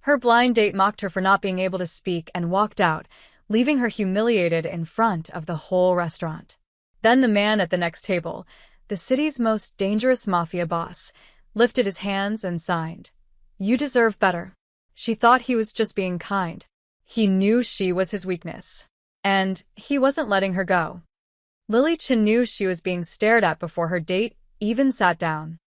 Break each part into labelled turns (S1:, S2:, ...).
S1: Her blind date mocked her for not being able to speak and walked out, leaving her humiliated in front of the whole restaurant. Then the man at the next table, the city's most dangerous mafia boss, lifted his hands and signed. "You deserve better." She thought he was just being kind. He knew she was his weakness. And he wasn't letting her go. Lily Chen knew she was being stared at before her date even sat down.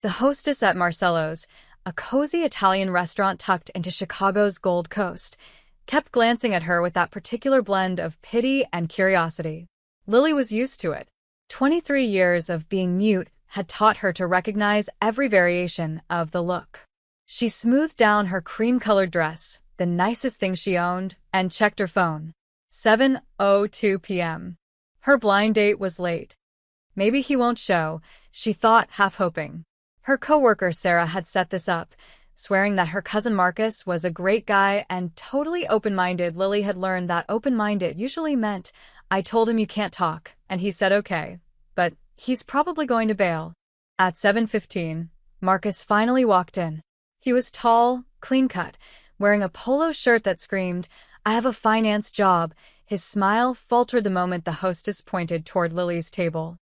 S1: The hostess at Marcello's, a cozy Italian restaurant tucked into Chicago's Gold Coast, kept glancing at her with that particular blend of pity and curiosity. Lily was used to it. 23 years of being mute had taught her to recognize every variation of the look. She smoothed down her cream-colored dress, the nicest thing she owned, and checked her phone. 7:02 p.m. Her blind date was late. Maybe he won't show, she thought, half hoping. Her coworker Sarah had set this up, swearing that her cousin Marcus was a great guy and totally open-minded. Lily had learned that open-minded usually meant, "I told him you can't talk, and he said okay, but he's probably going to bail." At 7:15, Marcus finally walked in. He was tall, clean-cut, wearing a polo shirt that screamed, "I have a finance job." His smile faltered the moment the hostess pointed toward Lily's table.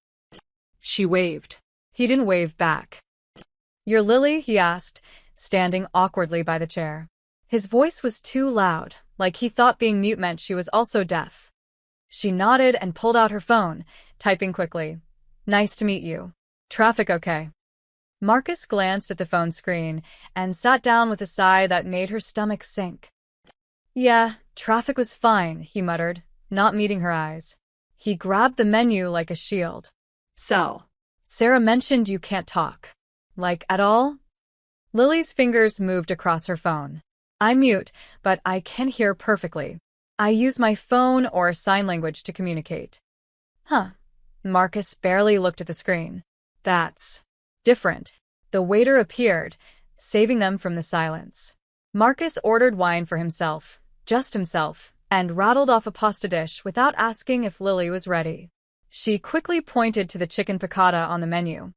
S1: She waved. He didn't wave back. "You're Lily?" he asked, standing awkwardly by the chair. His voice was too loud, like he thought being mute meant she was also deaf. She nodded and pulled out her phone, typing quickly. "Nice to meet you. Traffic okay?" Marcus glanced at the phone screen and sat down with a sigh that made her stomach sink. "Yeah, traffic was fine," he muttered, not meeting her eyes. He grabbed the menu like a shield. "So, Sarah mentioned you can't talk. Like, at all?" Lily's fingers moved across her phone. "I'm mute, but I can hear perfectly. I use my phone or sign language to communicate." "Huh." Marcus barely looked at the screen. "That's different." The waiter appeared, saving them from the silence. Marcus ordered wine for himself, just himself, and rattled off a pasta dish without asking if Lily was ready. She quickly pointed to the chicken piccata on the menu.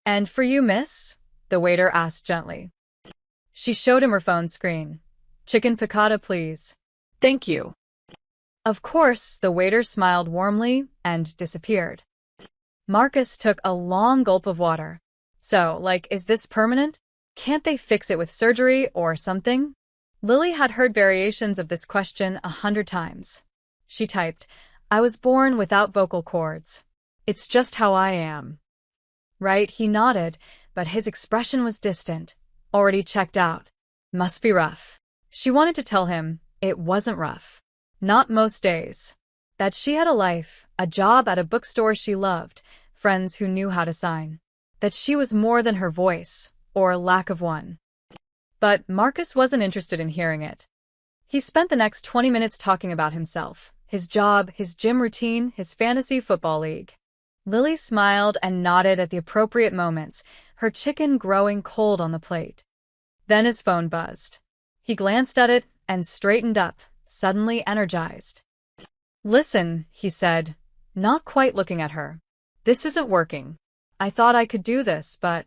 S1: "And for you, miss?" the waiter asked gently. She showed him her phone screen. "Chicken piccata, please." "Thank you." Of course, the waiter smiled warmly and disappeared. Marcus took a long gulp of water. "So, like, is this permanent? Can't they fix it with surgery or something?" Lily had heard variations of this question 100 times. She typed, "I was born without vocal cords. It's just how I am." "Right," he nodded, but his expression was distant. "Already checked out. Must be rough." She wanted to tell him it wasn't rough. Not most days. That she had a life, a job at a bookstore she loved, friends who knew how to sign. That she was more than her voice, or lack of one. But Marcus wasn't interested in hearing it. He spent the next 20 minutes talking about himself, his job, his gym routine, his fantasy football league. Lily smiled and nodded at the appropriate moments, her chicken growing cold on the plate. Then his phone buzzed. He glanced at it and straightened up, suddenly energized. "Listen," he said, not quite looking at her. "This isn't working. I thought I could do this, but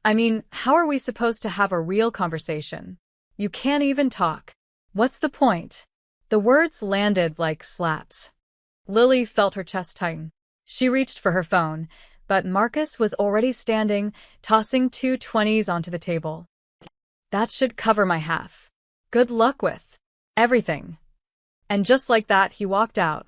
S1: I mean, how are we supposed to have a real conversation? You can't even talk. What's the point?" The words landed like slaps. Lily felt her chest tighten. She reached for her phone, but Marcus was already standing, tossing 2 20s onto the table. "That should cover my half. Good luck with everything." And just like that, he walked out.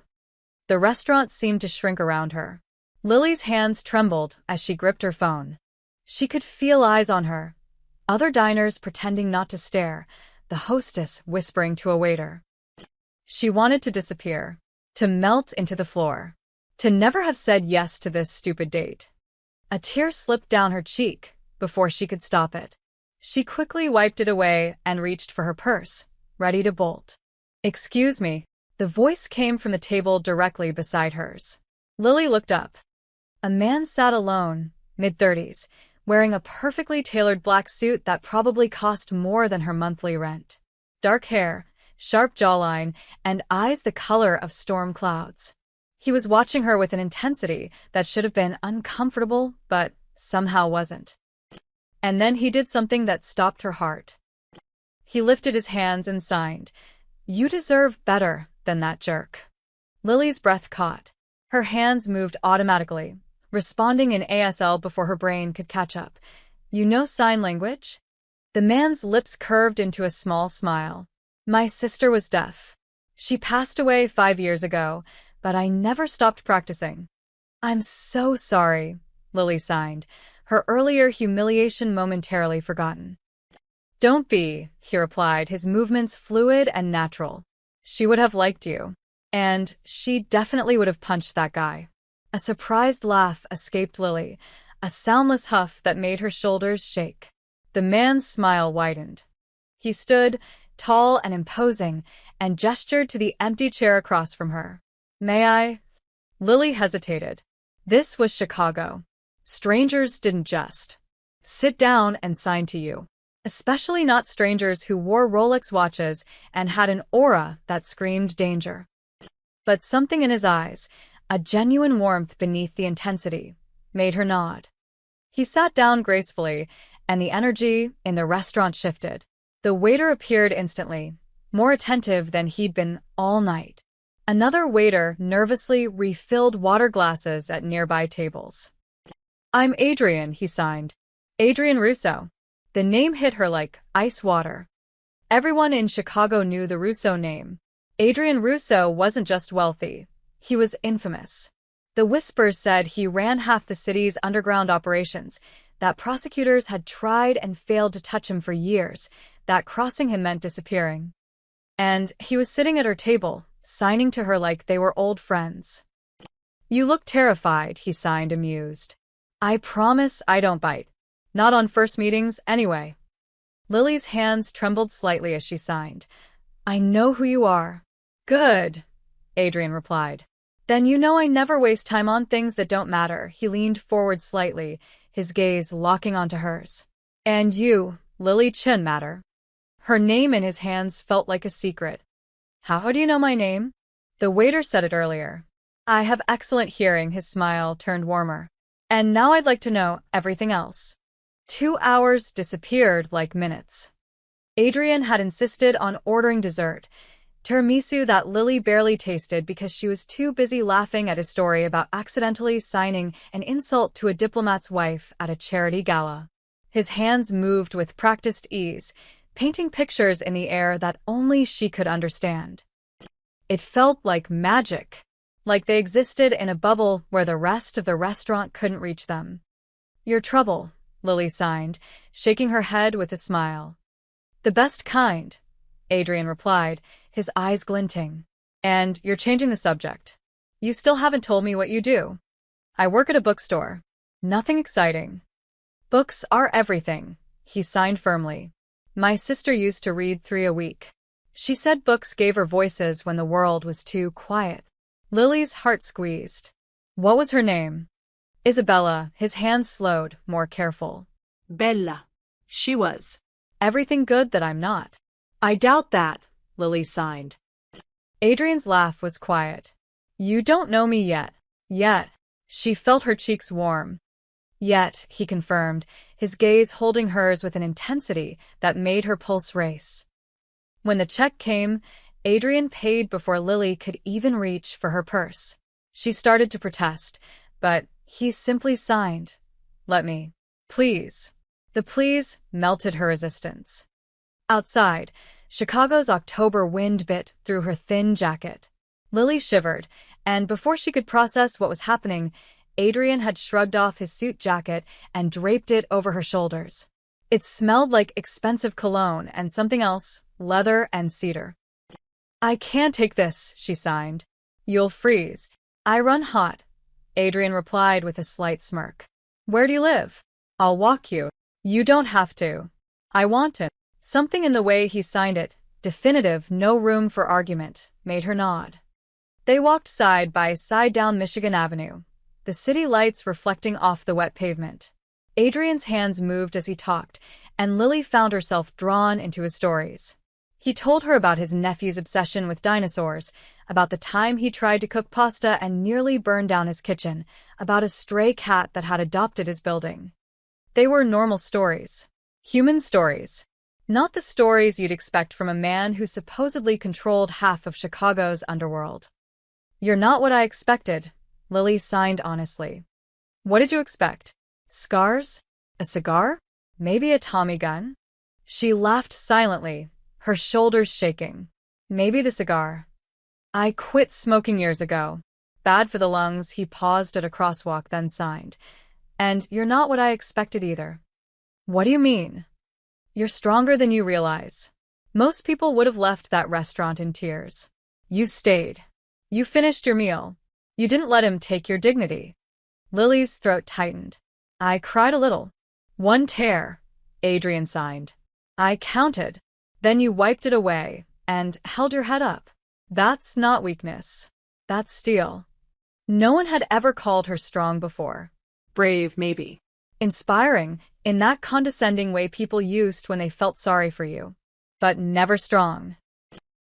S1: The restaurant seemed to shrink around her. Lily's hands trembled as she gripped her phone. She could feel eyes on her. Other diners pretending not to stare, the hostess whispering to a waiter. She wanted to disappear, to melt into the floor, to never have said yes to this stupid date. A tear slipped down her cheek before she could stop it. She quickly wiped it away and reached for her purse, ready to bolt. "Excuse me." The voice came from the table directly beside hers. Lily looked up. A man sat alone, mid-30s, wearing a perfectly tailored black suit that probably cost more than her monthly rent. Dark hair, sharp jawline, and eyes the color of storm clouds. He was watching her with an intensity that should have been uncomfortable, but somehow wasn't. And then he did something that stopped her heart. He lifted his hands and signed. You deserve better than that jerk. Lily's breath caught. Her hands moved automatically, responding in ASL before her brain could catch up. You know sign language? The man's lips curved into a small smile. My sister was deaf. She passed away 5 years ago, but I never stopped practicing. I'm so sorry, Lily signed, her earlier humiliation momentarily forgotten. Don't be, he replied, his movements fluid and natural. She would have liked you. And she definitely would have punched that guy. A surprised laugh escaped Lily, a soundless huff that made her shoulders shake. The man's smile widened. He stood, tall and imposing, and gestured to the empty chair across from her. May I? Lily hesitated. This was Chicago. Strangers didn't just sit down and sign to you. Especially not strangers who wore Rolex watches and had an aura that screamed danger. But something in his eyes, a genuine warmth beneath the intensity, made her nod. He sat down gracefully, and the energy in the restaurant shifted. The waiter appeared instantly, more attentive than he'd been all night. Another waiter nervously refilled water glasses at nearby tables. I'm Adrian, he signed. Adrian Russo. The name hit her like ice water. Everyone in Chicago knew the Russo name. Adrian Russo wasn't just wealthy. He was infamous. The whispers said he ran half the city's underground operations, that prosecutors had tried and failed to touch him for years, that crossing him meant disappearing. And he was sitting at her table, signing to her like they were old friends. You look terrified, he signed, amused. I promise I don't bite. Not on first meetings, anyway. Lily's hands trembled slightly as she signed. I know who you are. Good, Adrian replied. Then you know I never waste time on things that don't matter. He leaned forward slightly, his gaze locking onto hers. And you, Lily Chin, matter. Her name in his hands felt like a secret. How do you know my name? The waiter said it earlier. I have excellent hearing, his smile turned warmer. And now I'd like to know everything else. 2 hours disappeared like minutes. Adrian had insisted on ordering dessert, tiramisu that Lily barely tasted because she was too busy laughing at his story about accidentally signing an insult to a diplomat's wife at a charity gala. His hands moved with practiced ease, painting pictures in the air that only she could understand. It felt like magic, like they existed in a bubble where the rest of the restaurant couldn't reach them. Your trouble, Lily signed, shaking her head with a smile. The best kind, Adrian replied, his eyes glinting. And you're changing the subject. You still haven't told me what you do. I work at a bookstore. Nothing exciting. Books are everything, he signed firmly. My sister used to read 3 a week. She said books gave her voices when the world was too quiet. Lily's heart squeezed. What was her name? Isabella, his hands slowed, more careful.
S2: Bella. She was.
S1: Everything good that I'm not.
S2: I doubt that, Lily signed.
S1: Adrian's laugh was quiet. You don't know me yet. Yet. She felt her cheeks warm. Yet, he confirmed, his gaze holding hers with an intensity that made her pulse race. When the check came, Adrian paid before Lily could even reach for her purse. She started to protest, but he simply signed. Let me. Please. The please melted her resistance. Outside, Chicago's October wind bit through her thin jacket. Lily shivered, and before she could process what was happening, Adrian had shrugged off his suit jacket and draped it over her shoulders. It smelled like expensive cologne and something else, leather and cedar. I can't take this, she signed. You'll freeze. I run hot, Adrian replied with a slight smirk. Where do you live? I'll walk you. You don't have to. I want to. Something in the way he signed it, definitive, no room for argument, made her nod. They walked side by side down Michigan Avenue, the city lights reflecting off the wet pavement. Adrian's hands moved as he talked, and Lily found herself drawn into his stories. He told her about his nephew's obsession with dinosaurs, about the time he tried to cook pasta and nearly burned down his kitchen, about a stray cat that had adopted his building. They were normal stories. Human stories. Not the stories you'd expect from a man who supposedly controlled half of Chicago's underworld. You're not what I expected, Lily signed honestly. What did you expect? Scars? A cigar? Maybe a Tommy gun? She laughed silently, her shoulders shaking. Maybe the cigar. I quit smoking years ago. Bad for the lungs, he paused at a crosswalk, then signed. And you're not what I expected either. What do you mean? You're stronger than you realize. Most people would have left that restaurant in tears. You stayed. You finished your meal. You didn't let him take your dignity. Lily's throat tightened. I cried a little. One tear, Adrian signed. I counted. Then you wiped it away and held your head up. That's not weakness. That's steel. No one had ever called her strong before.
S2: Brave, maybe.
S1: Inspiring, in that condescending way people used when they felt sorry for you. But never strong.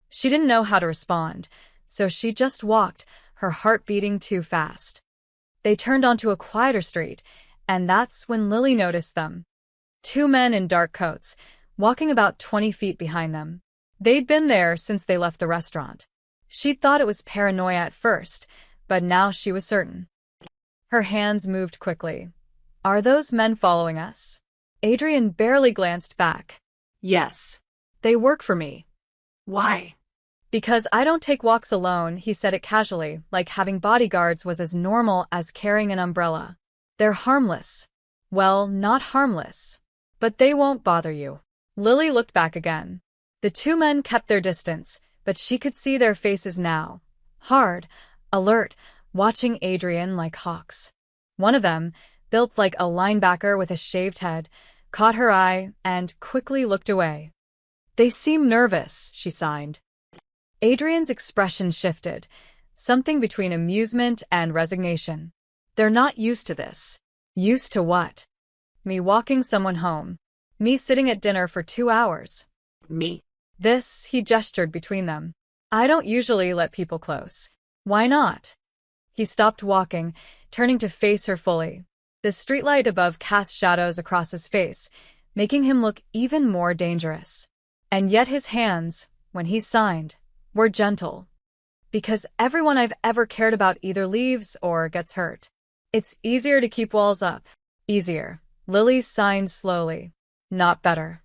S1: She didn't know how to respond, so she just walked, her heart beating too fast. They turned onto a quieter street, and that's when Lily noticed them. Two men in dark coats, walking about 20 feet behind them. They'd been there since they left the restaurant. She'd thought it was paranoia at first, but now she was certain. Her hands moved quickly. Are those men following us? Adrian barely glanced back.
S2: Yes.
S1: They work for me.
S2: Why?
S1: Because I don't take walks alone, he said it casually, like having bodyguards was as normal as carrying an umbrella. They're harmless. Well, not harmless. But they won't bother you. Lily looked back again. The two men kept their distance, but she could see their faces now. Hard, alert, watching Adrian like hawks. One of them, built like a linebacker with a shaved head, caught her eye and quickly looked away. They seem nervous, she signed. Adrian's expression shifted, something between amusement and resignation. They're not used to this. Used to what? Me walking someone home. Me sitting at dinner for 2 hours.
S2: Me.
S1: This, he gestured between them. I don't usually let people close. Why not? He stopped walking, turning to face her fully. The streetlight above cast shadows across his face, making him look even more dangerous. And yet his hands, when he signed, were gentle. Because everyone I've ever cared about either leaves or gets hurt. It's easier to keep walls up. Easier. Lily signed slowly. Not better.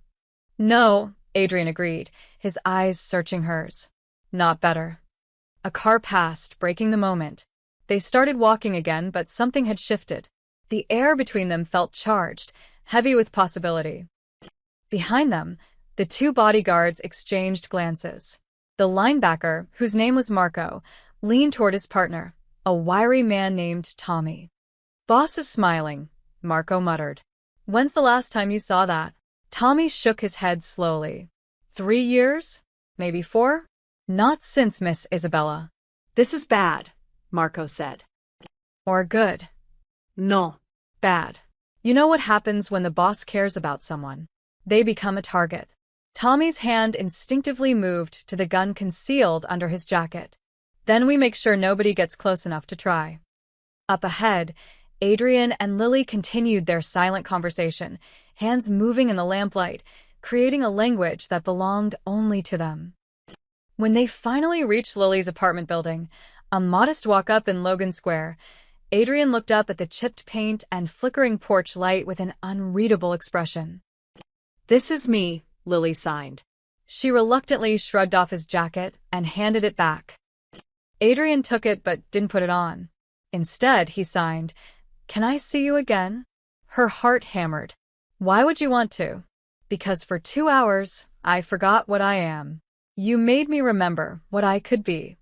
S1: No, Adrian agreed, his eyes searching hers. Not better. A car passed, breaking the moment. They started walking again, but something had shifted. The air between them felt charged, heavy with possibility. Behind them, the two bodyguards exchanged glances. The linebacker, whose name was Marco, leaned toward his partner, a wiry man named Tommy. Boss is smiling, Marco muttered. When's the last time you saw that? Tommy shook his head slowly. 3 years? Maybe 4? Not since Miss Isabella.
S2: This is bad, Marco said.
S1: Or good?
S2: No.
S1: Bad. You know what happens when the boss cares about someone? They become a target. Tommy's hand instinctively moved to the gun concealed under his jacket. Then we make sure nobody gets close enough to try. Up ahead, Adrian and Lily continued their silent conversation, hands moving in the lamplight, creating a language that belonged only to them. When they finally reached Lily's apartment building, a modest walk-up in Logan Square, Adrian looked up at the chipped paint and flickering porch light with an unreadable expression.
S2: This is me, Lily signed.
S1: She reluctantly shrugged off his jacket and handed it back. Adrian took it but didn't put it on. Instead, he signed, Can I see you again? Her heart hammered. Why would you want to? Because for 2 hours, I forgot what I am. You made me remember what I could be.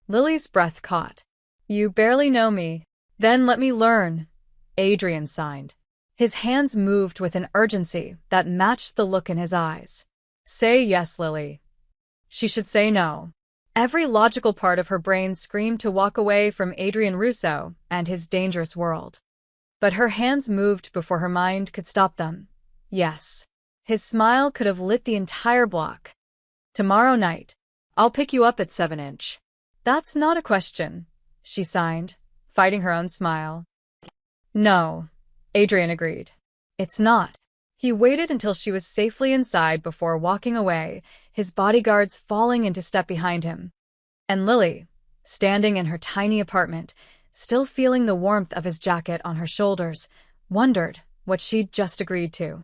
S1: Lily's breath caught. You barely know me. Then let me learn. Adrian signed. His hands moved with an urgency that matched the look in his eyes. Say yes, Lily. She should say no. Every logical part of her brain screamed to walk away from Adrian Russo and his dangerous world. But her hands moved before her mind could stop them. Yes. His smile could have lit the entire block. Tomorrow night. I'll pick you up at 7-inch. That's not a question, she signed, fighting her own smile. No, Adrian agreed. It's not. He waited until she was safely inside before walking away, his bodyguards falling into step behind him. And Lily, standing in her tiny apartment, still feeling the warmth of his jacket on her shoulders, wondered what she'd just agreed to.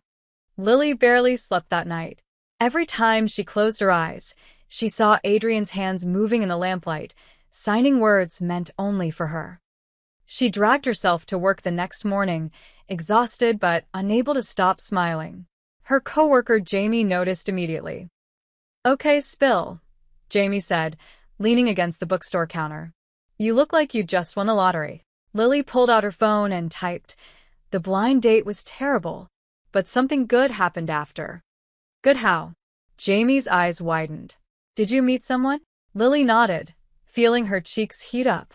S1: Lily barely slept that night. Every time she closed her eyes, she saw Adrian's hands moving in the lamplight, signing words meant only for her. She dragged herself to work the next morning, exhausted but unable to stop smiling. Her coworker Jamie noticed immediately. "Okay, spill," Jamie said, leaning against the bookstore counter. "You look like you just won the lottery." Lily pulled out her phone and typed. The blind date was terrible, but something good happened after. "Good how?" Jamie's eyes widened. "Did you meet someone?" Lily nodded, feeling her cheeks heat up.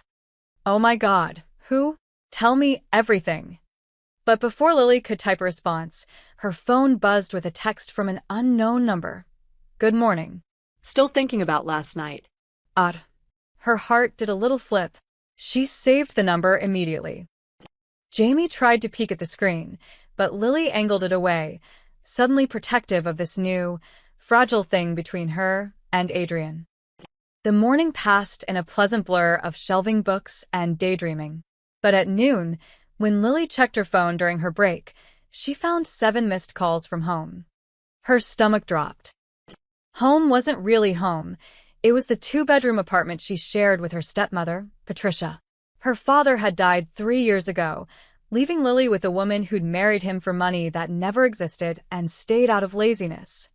S1: "Oh my God, who? Tell me everything." But before Lily could type a response, her phone buzzed with a text from an unknown number. "Good morning."
S2: Still thinking about last night.
S1: Odd. Her heart did a little flip. She saved the number immediately. Jamie tried to peek at the screen, but Lily angled it away, suddenly protective of this new, fragile thing between her and Adrian. The morning passed in a pleasant blur of shelving books and daydreaming. But at noon, when Lily checked her phone during her break, she found 7 missed calls from home. Her stomach dropped. Home wasn't really home. It was the 2-bedroom apartment she shared with her stepmother, Patricia. Her father had died 3 years ago, leaving Lily with a woman who'd married him for money that never existed and stayed out of laziness.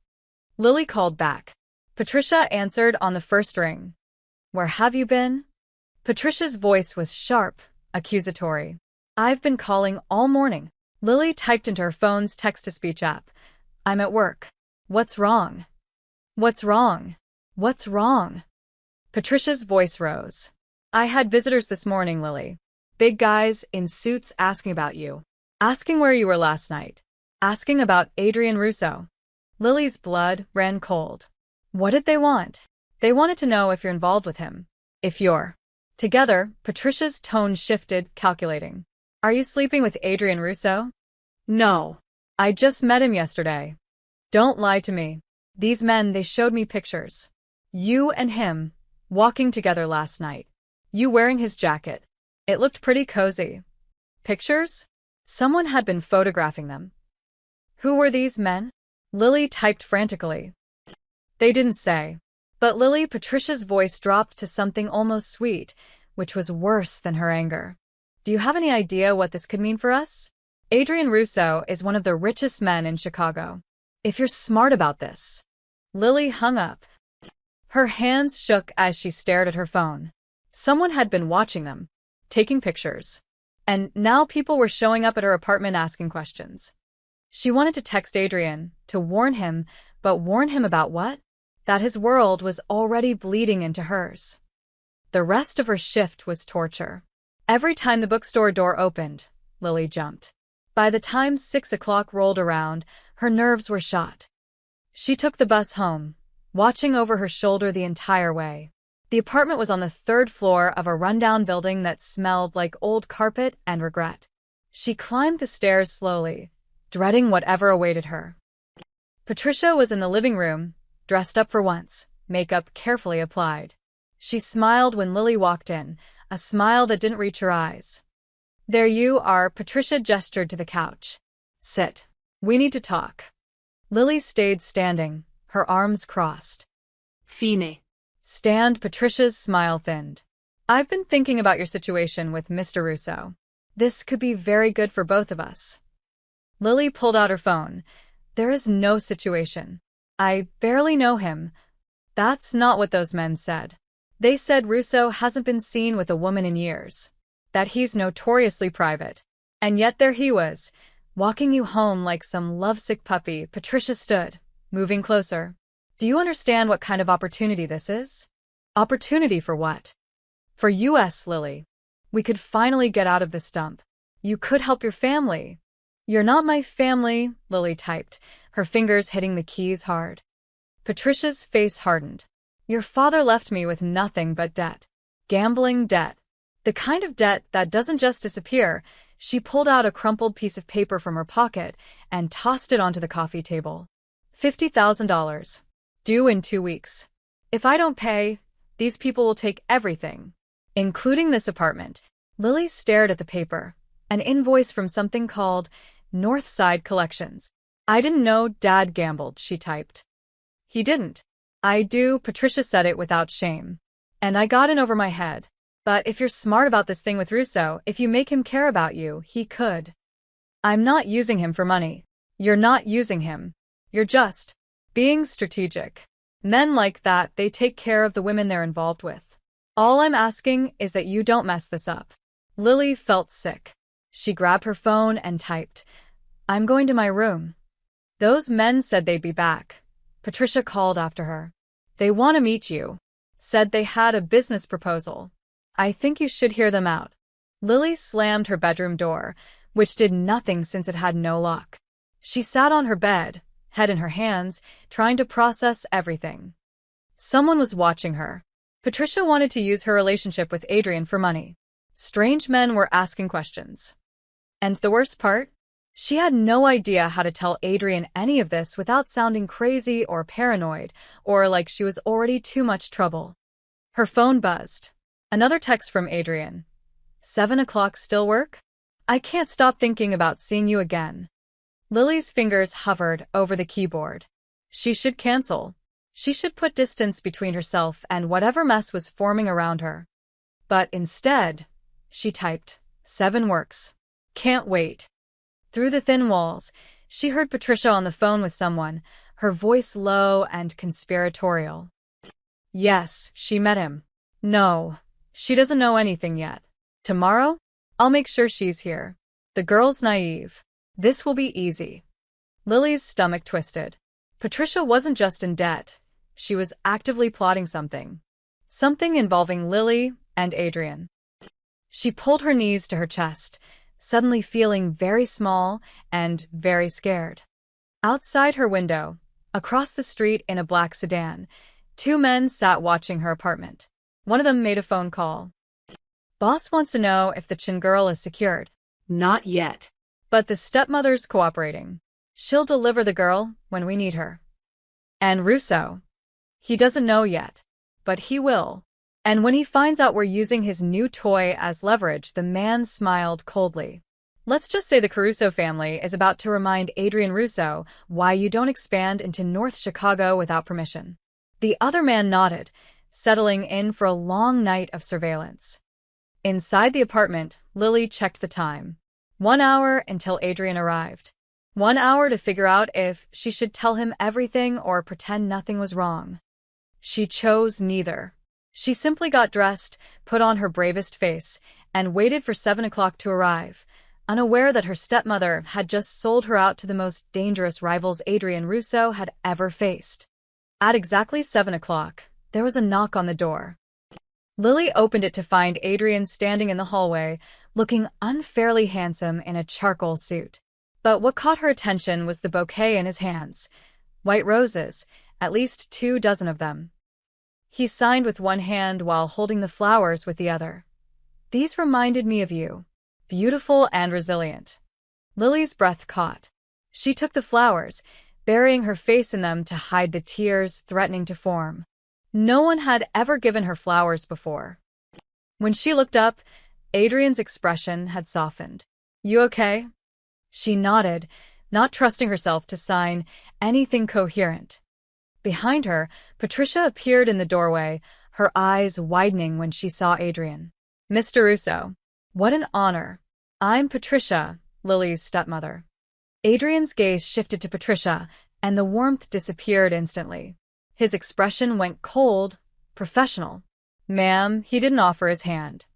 S1: Lily called back. Patricia answered on the first ring. "Where have you been?" Patricia's voice was sharp, accusatory. "I've been calling all morning." Lily typed into her phone's text-to-speech app. "I'm at work." "What's wrong? What's wrong? What's wrong?" Patricia's voice rose. "I had visitors this morning, Lily. Big guys in suits asking about you. Asking where you were last night. Asking about Adrian Russo." Lily's blood ran cold. What did they want? They wanted to know if you're involved with him. If you're together. Patricia's tone shifted, calculating. "Are you sleeping with Adrian Russo?"
S2: No.
S1: "I just met him yesterday." "Don't lie to me. These men, they showed me pictures. You and him, walking together last night. You wearing his jacket. It looked pretty cozy." "Pictures?" Someone had been photographing them. "Who were these men?" Lily typed frantically. "They didn't say." But Lily, Patricia's voice dropped to something almost sweet, which was worse than her anger. "Do you have any idea what this could mean for us? Adrian Russo is one of the richest men in Chicago. If you're smart about this." Lily hung up. Her hands shook as she stared at her phone. Someone had been watching them, taking pictures. And now people were showing up at her apartment asking questions. She wanted to text Adrian, to warn him, but warn him about what? That his world was already bleeding into hers. The rest of her shift was torture. Every time the bookstore door opened, Lily jumped. By the time 6 o'clock rolled around, her nerves were shot. She took the bus home, watching over her shoulder the entire way. The apartment was on the 3rd floor of a rundown building that smelled like old carpet and regret. She climbed the stairs slowly, dreading whatever awaited her. Patricia was in the living room, dressed up for once, makeup carefully applied. She smiled when Lily walked in, a smile that didn't reach her eyes. "There you are," Patricia gestured to the couch. "Sit. We need to talk." Lily stayed standing, her arms crossed.
S2: "Fine."
S1: "Stand." Patricia's smile thinned. "I've been thinking about your situation with Mr. Russo. This could be very good for both of us." Lily pulled out her phone. "There is no situation. I barely know him." "That's not what those men said. They said Russo hasn't been seen with a woman in years. That he's notoriously private. And yet there he was, walking you home like some lovesick puppy." Patricia stood, moving closer. "Do you understand what kind of opportunity this is?" "Opportunity for what?" "For us, Lily. We could finally get out of this dump. You could help your family." "You're not my family," Lily typed, her fingers hitting the keys hard. Patricia's face hardened. "Your father left me with nothing but debt. Gambling debt. The kind of debt that doesn't just disappear." She pulled out a crumpled piece of paper from her pocket and tossed it onto the coffee table. $50,000. Due in 2 weeks. If I don't pay, these people will take everything, including this apartment. Lily stared at the paper, an invoice from something called Northside Collections. I didn't know Dad gambled, she typed. He didn't. I do, Patricia said it without shame. And I got in over my head. But if you're smart about this thing with Russo, if you make him care about you, he could. I'm not using him for money. You're not using him. You're just being strategic. Men like that, they take care of the women they're involved with. All I'm asking is that you don't mess this up. Lily felt sick. She grabbed her phone and typed, I'm going to my room. Those men said they'd be back. Patricia called after her. They want to meet you. Said they had a business proposal. I think you should hear them out. Lily slammed her bedroom door, which did nothing since it had no lock. She sat on her bed, head in her hands, trying to process everything. Someone was watching her. Patricia wanted to use her relationship with Adrian for money. Strange men were asking questions. And the worst part? She had no idea how to tell Adrian any of this without sounding crazy or paranoid, or like she was already too much trouble. Her phone buzzed. Another text from Adrian. 7 o'clock still work? I can't stop thinking about seeing you again. Lily's fingers hovered over the keyboard. She should cancel. She should put distance between herself and whatever mess was forming around her. But instead, she typed, 7 works. Can't wait. Through the thin walls, she heard Patricia on the phone with someone, her voice low and conspiratorial. Yes, she met him. No, she doesn't know anything yet. Tomorrow, I'll make sure she's here. The girl's naive. This will be easy. Lily's stomach twisted. Patricia wasn't just in debt. She was actively plotting something. Something involving Lily and Adrian. She pulled her knees to her chest, suddenly feeling very small and very scared. Outside her window, across the street in a black sedan, 2 men sat watching her apartment. One of them made a phone call. Boss wants to know if the Chin girl is secured.
S2: Not yet.
S1: But the stepmother's cooperating. She'll deliver the girl when we need her. And Russo. He doesn't know yet. But he will. And when he finds out we're using his new toy as leverage, the man smiled coldly. Let's just say the Caruso family is about to remind Adrian Russo why you don't expand into North Chicago without permission. The other man nodded, settling in for a long night of surveillance. Inside the apartment, Lily checked the time. 1 hour until Adrian arrived. 1 hour to figure out if she should tell him everything or pretend nothing was wrong. She chose neither. She simply got dressed, put on her bravest face, and waited for 7 o'clock to arrive, unaware that her stepmother had just sold her out to the most dangerous rivals Adrian Russo had ever faced. At exactly 7 o'clock, there was a knock on the door. Lily opened it to find Adrian standing in the hallway, looking unfairly handsome in a charcoal suit. But what caught her attention was the bouquet in his hands. White roses, at least 2 dozen of them. He signed with one hand while holding the flowers with the other. These reminded me of you. Beautiful and resilient. Lily's breath caught. She took the flowers, burying her face in them to hide the tears threatening to form. No one had ever given her flowers before. When she looked up, Adrian's expression had softened. You okay? She nodded, not trusting herself to sign anything coherent. Behind her, Patricia appeared in the doorway, her eyes widening when she saw Adrian. Mr. Russo. What an honor. I'm Patricia, Lily's stepmother. Adrian's gaze shifted to Patricia, and the warmth disappeared instantly. His expression went cold, professional. Ma'am, he didn't offer his hand.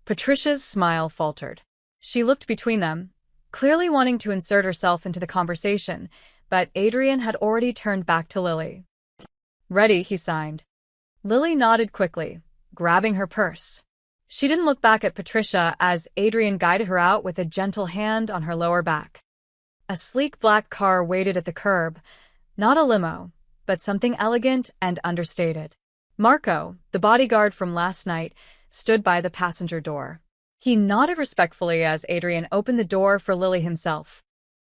S1: Patricia's smile faltered. She looked between them, clearly wanting to insert herself into the conversation, but Adrian had already turned back to Lily. Ready, he signed. Lily nodded quickly, grabbing her purse. She didn't look back at Patricia as Adrian guided her out with a gentle hand on her lower back. A sleek black car waited at the curb, not a limo, but something elegant and understated. Marco, the bodyguard from last night, stood by the passenger door. He nodded respectfully as Adrian opened the door for Lily himself.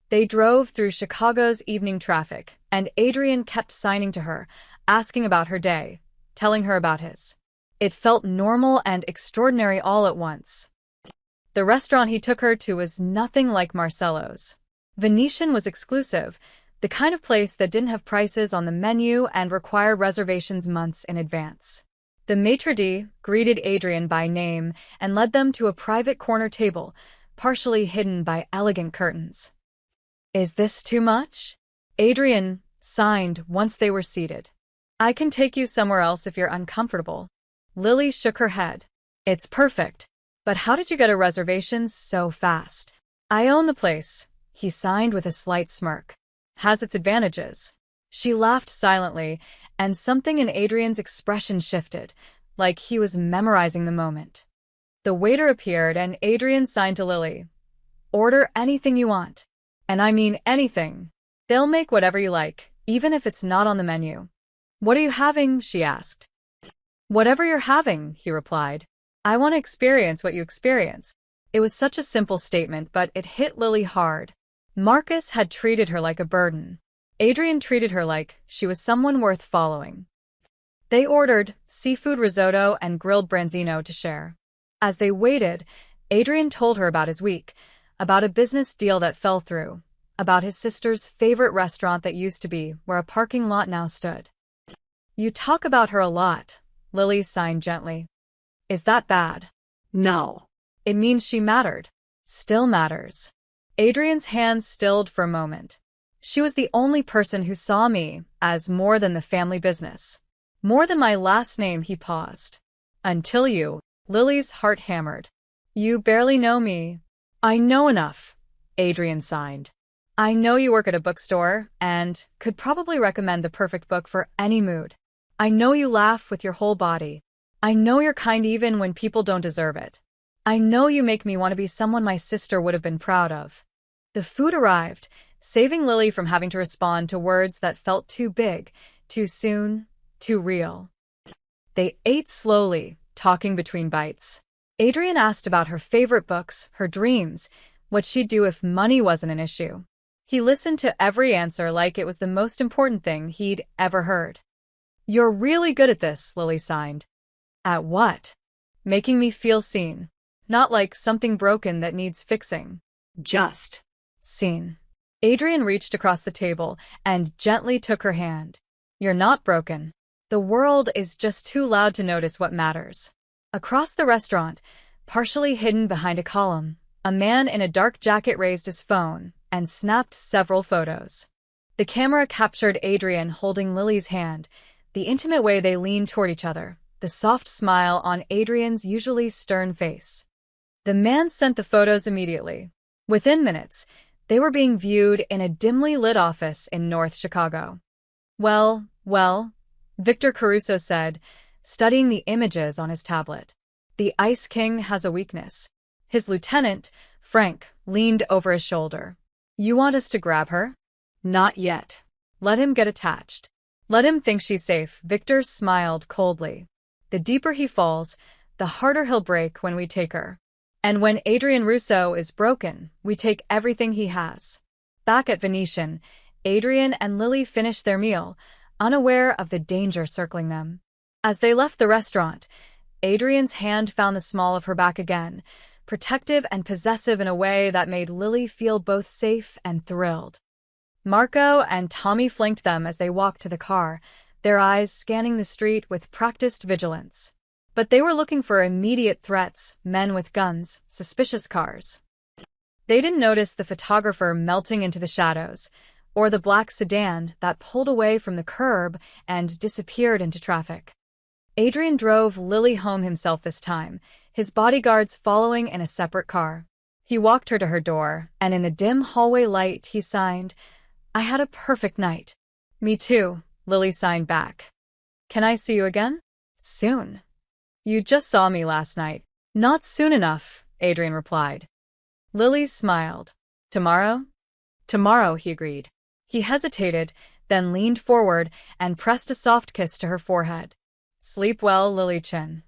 S1: They drove through Chicago's evening traffic, and Adrian kept signing to her, asking about her day, telling her about his. It felt normal and extraordinary all at once. The restaurant he took her to was nothing like Marcello's. Venetian was exclusive, the kind of place that didn't have prices on the menu and required reservations months in advance. The maitre d' greeted Adrian by name and led them to a private corner table, partially hidden by elegant curtains. "Is this too much?" Adrian signed once they were seated. "I can take you somewhere else if you're uncomfortable." Lily shook her head. "It's perfect. But how did you get a reservation so fast?" "I own the place," he signed with a slight smirk. "Has its advantages." She laughed silently, and something in Adrian's expression shifted, like he was memorizing the moment. The waiter appeared and Adrian signed to Lily. "Order anything you want. And I mean anything. They'll make whatever you like, even if it's not on the menu." "What are you having?" she asked. "Whatever you're having," he replied. "I want to experience what you experience." It was such a simple statement, but it hit Lily hard. Marcus had treated her like a burden. Adrian treated her like she was someone worth following. They ordered seafood risotto and grilled branzino to share. As they waited, Adrian told her about his week, about a business deal that fell through, about his sister's favorite restaurant that used to be where a parking lot now stood. "You talk about her a lot," Lily sighed gently. "Is that bad?"
S2: No.
S1: "It means she mattered. Still matters." Adrian's hands stilled for a moment. "She was the only person who saw me as more than the family business. More than my last name," he paused. "Until you." Lily's heart hammered. "You barely know me." "I know enough," Adrian sighed. "I know you work at a bookstore and could probably recommend the perfect book for any mood. I know you laugh with your whole body. I know you're kind even when people don't deserve it. I know you make me want to be someone my sister would have been proud of." The food arrived, saving Lily from having to respond to words that felt too big, too soon, too real. They ate slowly, talking between bites. Adrian asked about her favorite books, her dreams, what she'd do if money wasn't an issue. He listened to every answer like it was the most important thing he'd ever heard. "You're really good at this," Lily sighed. "At what?" "Making me feel seen. Not like something broken that needs fixing.
S2: Just.
S1: Seen." Adrian reached across the table and gently took her hand. "You're not broken. The world is just too loud to notice what matters." Across the restaurant, partially hidden behind a column, a man in a dark jacket raised his phone and snapped several photos. The camera captured Adrian holding Lily's hand, the intimate way they leaned toward each other, the soft smile on Adrian's usually stern face. The man sent the photos immediately. Within minutes, they were being viewed in a dimly lit office in North Chicago. Well, Victor Caruso said, studying the images on his tablet. "The Ice King has a weakness." His lieutenant, Frank, leaned over his shoulder. "You want us to grab her?"
S2: Not yet.
S1: "Let him get attached. Let him think she's safe." Victor smiled coldly. "The deeper he falls, the harder he'll break when we take her. And when Adrian Russo is broken, we take everything he has." Back at Venetian, Adrian and Lily finished their meal, unaware of the danger circling them. As they left the restaurant, Adrian's hand found the small of her back again, protective and possessive in a way that made Lily feel both safe and thrilled. Marco and Tommy flanked them as they walked to the car, their eyes scanning the street with practiced vigilance. But they were looking for immediate threats, men with guns, suspicious cars. They didn't notice the photographer melting into the shadows, or the black sedan that pulled away from the curb and disappeared into traffic. Adrian drove Lily home himself this time, his bodyguards following in a separate car. He walked her to her door, and in the dim hallway light he signed, "I had a perfect night." "Me too," Lily signed back. "Can I see you again?" "Soon." "You just saw me last night." "Not soon enough," Adrian replied. Lily smiled. "Tomorrow?" "Tomorrow," he agreed. He hesitated, then leaned forward and pressed a soft kiss to her forehead. "Sleep well, Lily Chin."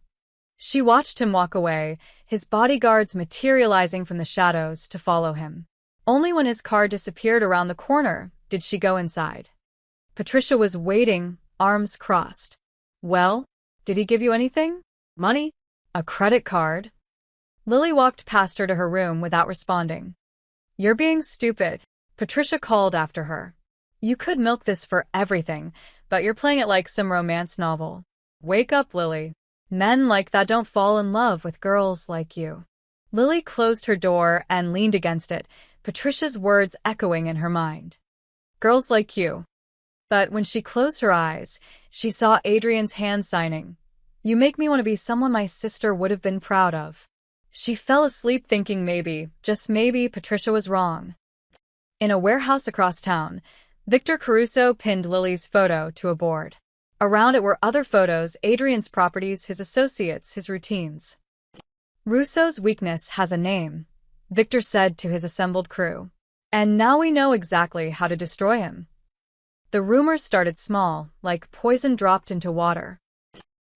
S1: She watched him walk away, his bodyguards materializing from the shadows to follow him. Only when his car disappeared around the corner did she go inside. Patricia was waiting, arms crossed. Well, did he give you anything?
S2: Money?
S1: A credit card? Lily walked past her to her room without responding. You're being stupid, Patricia called after her. You could milk this for everything, but you're playing it like some romance novel. Wake up, Lily. Men like that don't fall in love with girls like you. Lily closed her door and leaned against it, Patricia's words echoing in her mind. Girls like you. But when she closed her eyes, she saw Adrian's hand signing. You make me want to be someone my sister would have been proud of. She fell asleep thinking maybe, just maybe, Patricia was wrong. In a warehouse across town, Victor Caruso pinned Lily's photo to a board. Around it were other photos, Adrian's properties, his associates, his routines. Russo's weakness has a name, Victor said to his assembled crew. And now we know exactly how to destroy him. The rumors started small, like poison dropped into water.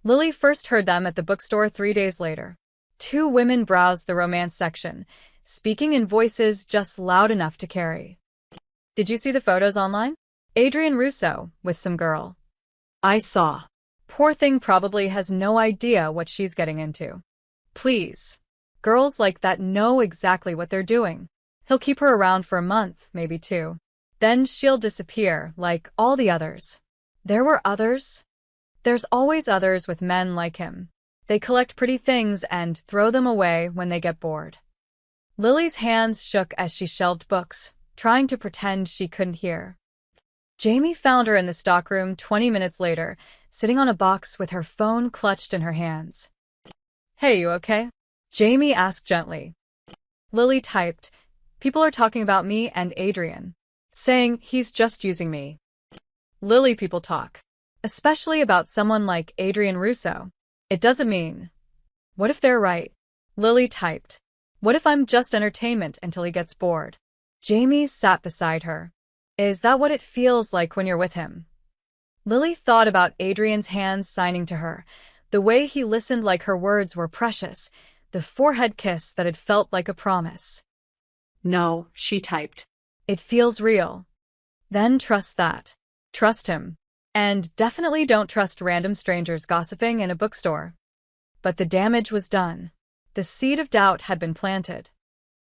S1: Lily first heard them at the bookstore 3 days later. 2 women browsed the romance section, speaking in voices just loud enough to carry. Did you see the photos online? Adrian Russo, with some girl.
S2: I saw.
S1: Poor thing probably has no idea what she's getting into. Please. Girls like that know exactly what they're doing. He'll keep her around for a month, maybe 2. Then she'll disappear, like all the others. There were others? There's always others with men like him. They collect pretty things and throw them away when they get bored. Lily's hands shook as she shelved books, trying to pretend she couldn't hear. Jamie found her in the stockroom 20 minutes later, sitting on a box with her phone clutched in her hands. Hey, you okay? Jamie asked gently. Lily typed, people are talking about me and Adrian, saying he's just using me. Lily, people talk, especially about someone like Adrian Russo. It doesn't mean. What if they're right? Lily typed, what if I'm just entertainment until he gets bored? Jamie sat beside her. Is that what it feels like when you're with him? Lily thought about Adrian's hands signing to her, the way he listened like her words were precious, the forehead kiss that had felt like a promise.
S2: No, she typed.
S1: It feels real. Then trust that. Trust him. And definitely don't trust random strangers gossiping in a bookstore. But the damage was done. The seed of doubt had been planted.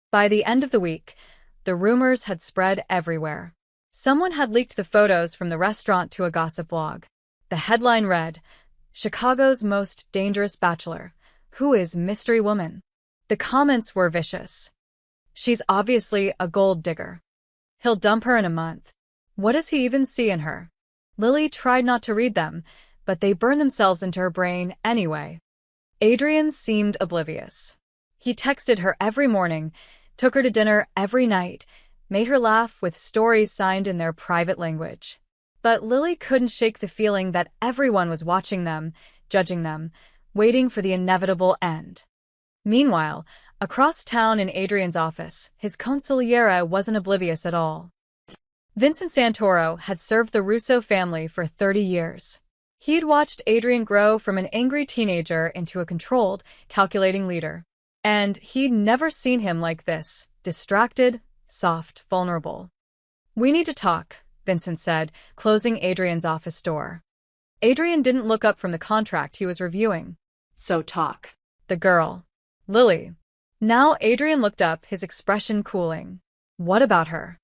S1: By the end of the week, the rumors had spread everywhere. Someone had leaked the photos from the restaurant to a gossip blog. The headline read, Chicago's most dangerous bachelor. Who is mystery woman? The comments were vicious. She's obviously a gold digger. He'll dump her in a month. What does he even see in her? Lily tried not to read them, but they burned themselves into her brain anyway. Adrian seemed oblivious. He texted her every morning, took her to dinner every night, made her laugh with stories signed in their private language. But Lily couldn't shake the feeling that everyone was watching them, judging them, waiting for the inevitable end. Meanwhile, across town in Adrian's office, his consigliere wasn't oblivious at all. Vincent Santoro had served the Russo family for 30 years. He'd watched Adrian grow from an angry teenager into a controlled, calculating leader. And he'd never seen him like this, distracted, soft, vulnerable. We need to talk, Vincent said, closing Adrian's office door. Adrian didn't look up from the contract he was reviewing.
S2: So talk.
S1: The girl. Lily. Now Adrian looked up, his expression cooling. What about her?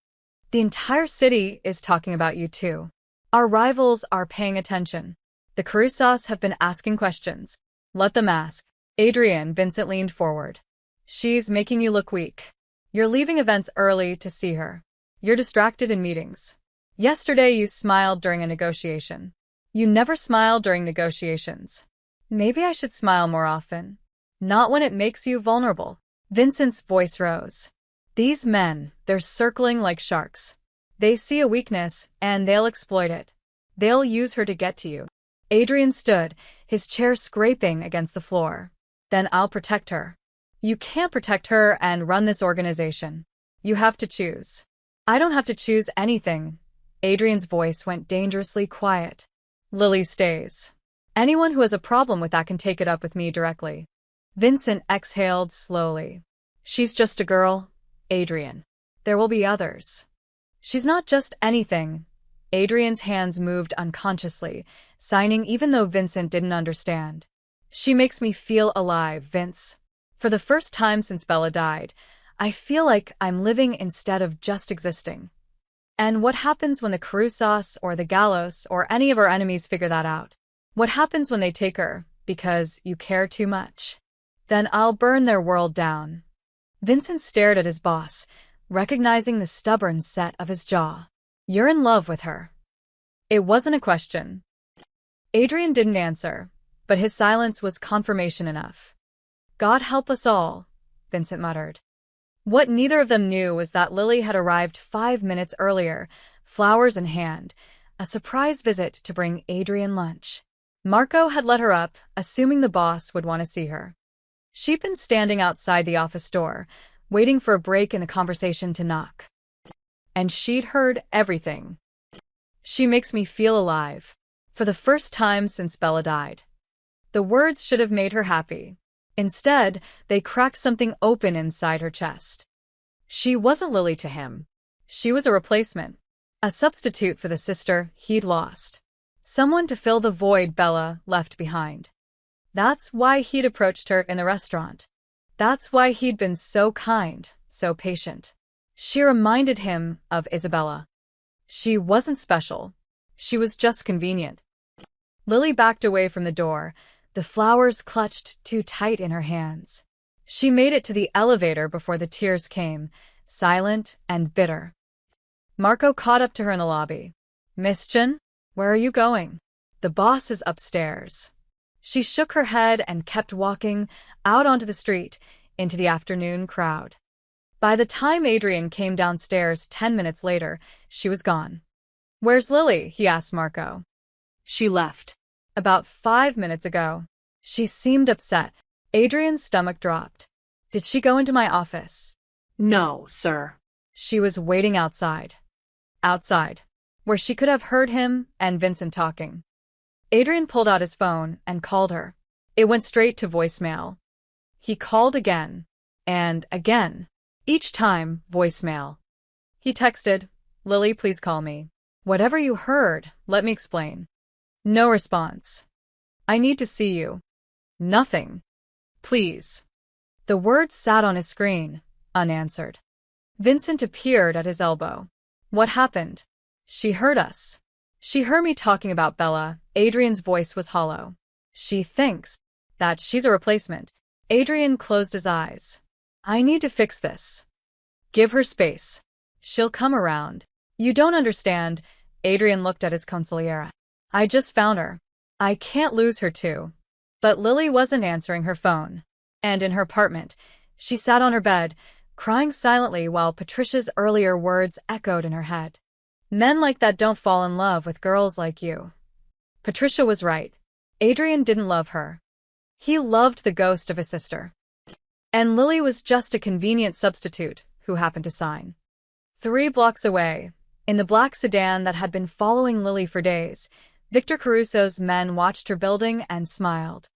S1: The entire city is talking about you too. Our rivals are paying attention. The Carusos have been asking questions. Let them ask. Adrian, Vincent leaned forward. She's making you look weak. You're leaving events early to see her. You're distracted in meetings. Yesterday you smiled during a negotiation. You never smile during negotiations. Maybe I should smile more often. Not when it makes you vulnerable. Vincent's voice rose. These men, they're circling like sharks. They see a weakness, and they'll exploit it. They'll use her to get to you. Adrian stood, his chair scraping against the floor. Then I'll protect her. You can't protect her and run this organization. You have to choose. I don't have to choose anything. Adrian's voice went dangerously quiet. Lily stays. Anyone who has a problem with that can take it up with me directly. Vincent exhaled slowly. She's just a girl, Adrian. There will be others. She's not just anything. Adrian's hands moved unconsciously, signing even though Vincent didn't understand. She makes me feel alive, Vince. For the first time since Bella died, I feel like I'm living instead of just existing. And what happens when the Carusas or the Gallos or any of our enemies figure that out? What happens when they take her because you care too much? Then I'll burn their world down. Vincent stared at his boss, recognizing the stubborn set of his jaw. You're in love with her. It wasn't a question. Adrian didn't answer, but his silence was confirmation enough. God help us all, Vincent muttered. What neither of them knew was that Lily had arrived 5 minutes earlier, flowers in hand, a surprise visit to bring Adrian lunch. Marco had let her up, assuming the boss would want to see her. She'd been standing outside the office door, waiting for a break in the conversation to knock. And she'd heard everything. She makes me feel alive. For the first time since Bella died. The words should have made her happy. Instead, they cracked something open inside her chest. She wasn't Lily to him. She was a replacement. A substitute for the sister he'd lost. Someone to fill the void Bella left behind. That's why he'd approached her in the restaurant. That's why he'd been so kind, so patient. She reminded him of Isabella. She wasn't special. She was just convenient. Lily backed away from the door, the flowers clutched too tight in her hands. She made it to the elevator before the tears came, silent and bitter. Marco caught up to her in the lobby. Miss Chen, where are you going? The boss is upstairs. She shook her head and kept walking out onto the street, into the afternoon crowd. By the time Adrian came downstairs 10 minutes later, she was gone. Where's Lily? He asked Marco.
S2: She left.
S1: About 5 minutes ago. She seemed upset. Adrian's stomach dropped. Did she go into my office?
S2: No, sir.
S1: She was waiting outside. Outside, where she could have heard him and Vincent talking. Adrian pulled out his phone and called her. It went straight to voicemail. He called again. And again. Each time, voicemail. He texted, Lily, please call me. Whatever you heard, let me explain. No response. I need to see you. Nothing. Please. The words sat on his screen, unanswered. Vincent appeared at his elbow. What happened? She heard us. She heard me talking about Bella. Adrian's voice was hollow. She thinks that she's a replacement. Adrian closed his eyes. I need to fix this. Give her space. She'll come around. You don't understand. Adrian looked at his consigliera. I just found her. I can't lose her too. But Lily wasn't answering her phone. And in her apartment, she sat on her bed, crying silently while Patricia's earlier words echoed in her head. Men like that don't fall in love with girls like you. Patricia was right. Adrian didn't love her. He loved the ghost of his sister. And Lily was just a convenient substitute who happened to sign. 3 blocks away, in the black sedan that had been following Lily for days, Victor Caruso's men watched her building and smiled.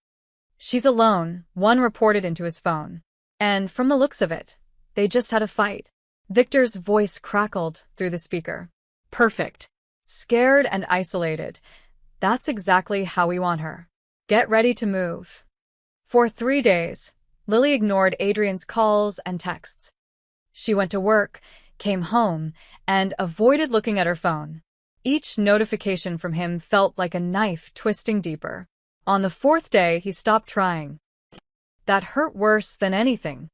S1: She's alone, one reported into his phone. And from the looks of it, they just had a fight. Victor's voice crackled through the speaker. Perfect. Scared and isolated. That's exactly how we want her. Get ready to move. For 3 days, Lily ignored Adrian's calls and texts. She went to work, came home, and avoided looking at her phone. Each notification from him felt like a knife twisting deeper. On the 4th day, he stopped trying. That hurt worse than anything.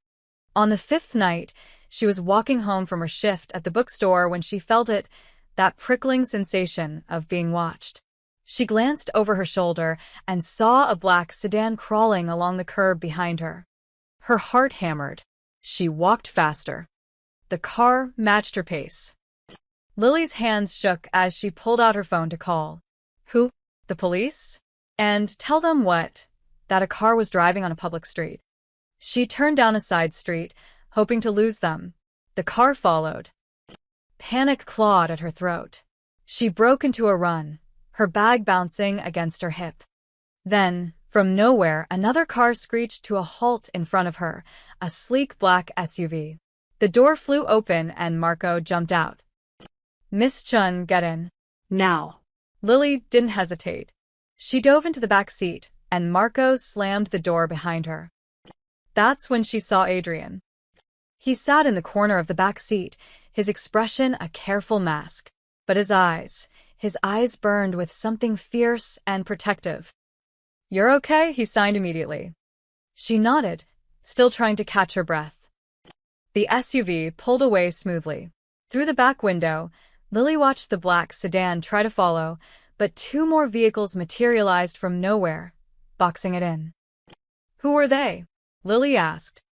S1: On the 5th night, she was walking home from her shift at the bookstore when she felt it, that prickling sensation of being watched. She glanced over her shoulder and saw a black sedan crawling along the curb behind her. Her heart hammered. She walked faster. The car matched her pace. Lily's hands shook as she pulled out her phone to call. Who? The police? And tell them what? That a car was driving on a public street. She turned down a side street, hoping to lose them. The car followed. Panic clawed at her throat. She broke into a run, her bag bouncing against her hip. Then, From nowhere, another car screeched to a halt in front of her, a sleek black SUV. The door flew open and Marco jumped out. "Miss Chun, get in."
S2: Now.
S1: Lily didn't hesitate. She dove into the back seat, and Marco slammed the door behind her. That's when she saw Adrian. He sat in the corner of the back seat, his expression a careful mask. But his eyes burned with something fierce and protective. "You're okay?" he signed immediately. She nodded, still trying to catch her breath. The SUV pulled away smoothly. Through the back window, Lily watched the black sedan try to follow, but two more vehicles materialized from nowhere, boxing it in. "Who were they?" Lily asked.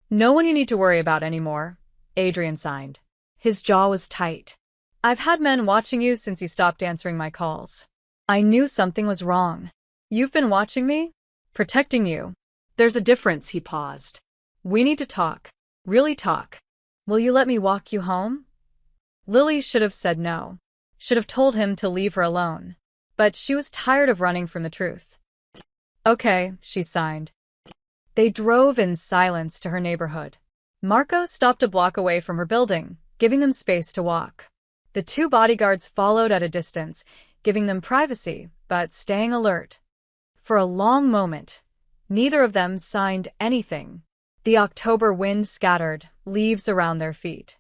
S1: "No one you need to worry about anymore," Adrian signed. His jaw was tight. "I've had men watching you since you stopped answering my calls. I knew something was wrong. You've been watching me? Protecting you."
S2: There's a difference, he paused.
S1: "We need to talk. Really talk. Will you let me walk you home?" Lily should have said no. Should have told him to leave her alone. But she was tired of running from the truth. "Okay," she signed. They drove in silence to her neighborhood. Marco stopped a block away from her building, giving them space to walk. The two bodyguards followed at a distance, giving them privacy, but staying alert. For a long moment, neither of them signed anything. The October wind scattered leaves around their feet.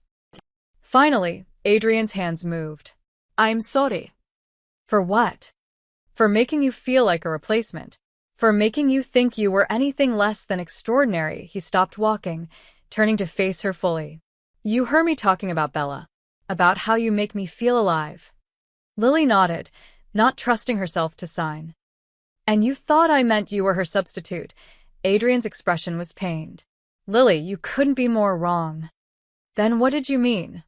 S1: Finally, Adrian's hands moved.
S2: "I'm sorry."
S1: "For what?" "For making you feel like a replacement. For making you think you were anything less than extraordinary." He stopped walking, turning to face her fully. "You heard me talking about Bella. About how you make me feel alive." Lily nodded, not trusting herself to sign. "And you thought I meant you were her substitute." Adrian's expression was pained. "Lily, you couldn't be more wrong." "Then what did you mean?"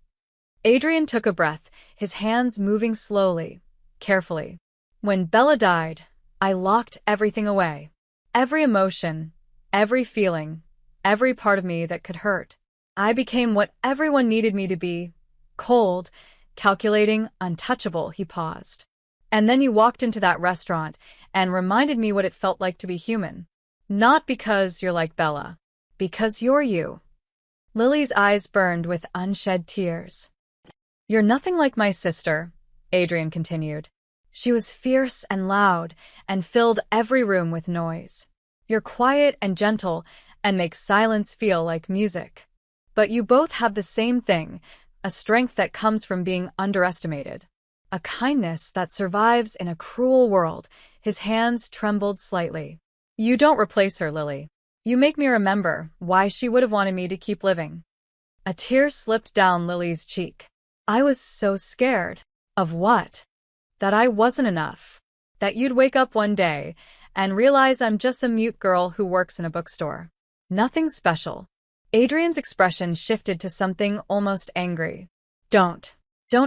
S1: Adrian took a breath, his hands moving slowly, carefully. "When Bella died, I locked everything away. Every emotion, every feeling, every part of me that could hurt. I became what everyone needed me to be. Cold, calculating, untouchable." He paused. "And then you walked into that restaurant and reminded me what it felt like to be human. Not because you're like Bella. Because you're you." Lily's eyes burned with unshed tears. "You're nothing like my sister," Adrian continued. She was fierce and loud and filled every room with noise. "You're quiet and gentle and make silence feel like music. But you both have the same thing, a strength that comes from being underestimated. A kindness that survives in a cruel world." His hands trembled slightly. "You don't replace her, Lily. You make me remember why she would have wanted me to keep living." A tear slipped down Lily's cheek. "I was so scared." "Of what?" "That I wasn't enough. That you'd wake up one day and realize I'm just a mute girl who works in a bookstore. Nothing special." Adrian's expression shifted to something almost angry. Don't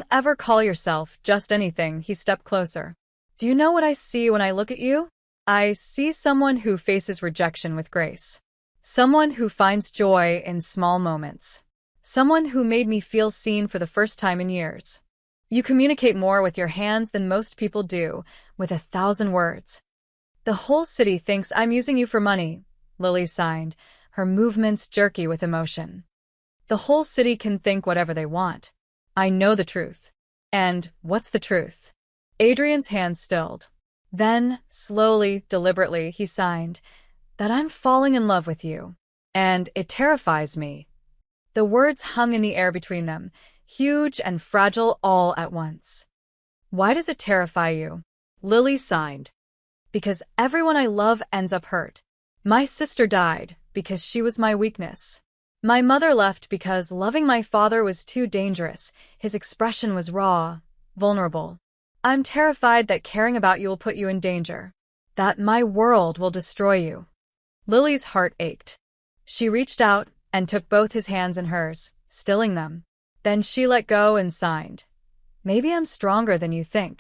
S1: ever call yourself just anything." He stepped closer. "Do you know what I see when I look at you? I see someone who faces rejection with grace. Someone who finds joy in small moments. Someone who made me feel seen for the first time in years. You communicate more with your hands than most people do, with 1,000 words." "The whole city thinks I'm using you for money," Lily signed, her movements jerky with emotion. "The whole city can think whatever they want. I know the truth." "And what's the truth?" Adrian's hands stilled. Then, slowly, deliberately, he signed, "That I'm falling in love with you. And it terrifies me." The words hung in the air between them, huge and fragile all at once. "Why does it terrify you?" Lily signed. "Because everyone I love ends up hurt. My sister died because she was my weakness. My mother left because loving my father was too dangerous." His expression was raw, vulnerable. "I'm terrified that caring about you will put you in danger. That my world will destroy you." Lily's heart ached. She reached out and took both his hands in hers, stilling them. Then she let go and signed. "Maybe I'm stronger than you think."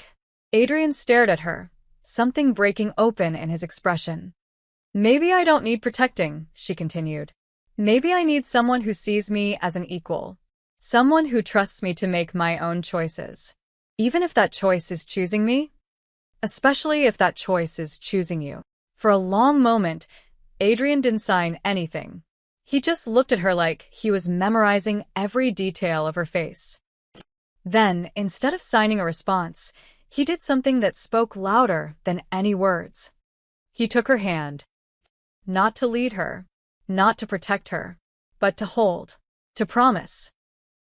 S1: Adrian stared at her, something breaking open in his expression. "Maybe I don't need protecting," she continued. "Maybe I need someone who sees me as an equal. Someone who trusts me to make my own choices. Even if that choice is choosing me. Especially if that choice is choosing you." For a long moment, Adrian didn't sign anything. He just looked at her like he was memorizing every detail of her face. Then, instead of signing a response, he did something that spoke louder than any words. He took her hand. Not to lead her, not to protect her, but to hold, to promise.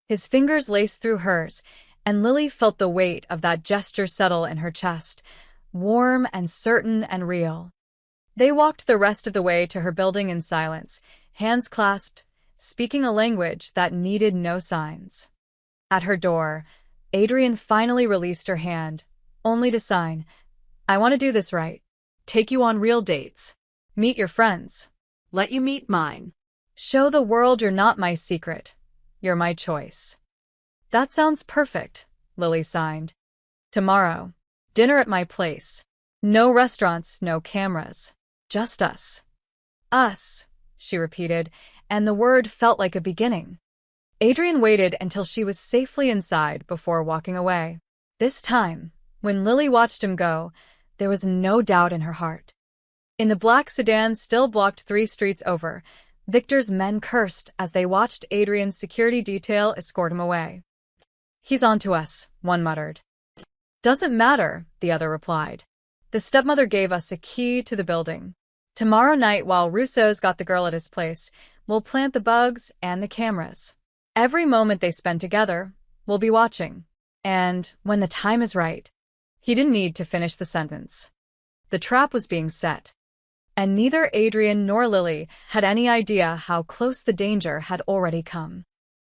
S1: His fingers laced through hers, and Lily felt the weight of that gesture settle in her chest, warm and certain and real. They walked the rest of the way to her building in silence, hands clasped, speaking a language that needed no signs. At her door, Adrian finally released her hand, only to sign, "I want to do this right.
S2: Take you on real dates.
S1: Meet your friends.
S2: Let you meet mine.
S1: Show the world you're not my secret. You're my choice." "That sounds perfect," Lily signed. "Tomorrow, dinner at my place. No restaurants, no cameras. Just us." "Us," she repeated, and the word felt like a beginning. Adrian waited until she was safely inside before walking away. This time, when Lily watched him go, there was no doubt in her heart. In the black sedan still blocked 3 streets over, Victor's men cursed as they watched Adrian's security detail escort him away. "He's on to us," one muttered. "Doesn't matter," the other replied. "The stepmother gave us a key to the building. Tomorrow night, while Russo's got the girl at his place, we'll plant the bugs and the cameras. Every moment they spend together, we'll be watching. And when the time is right..." He didn't need to finish the sentence. The trap was being set. And neither Adrian nor Lily had any idea how close the danger had already come.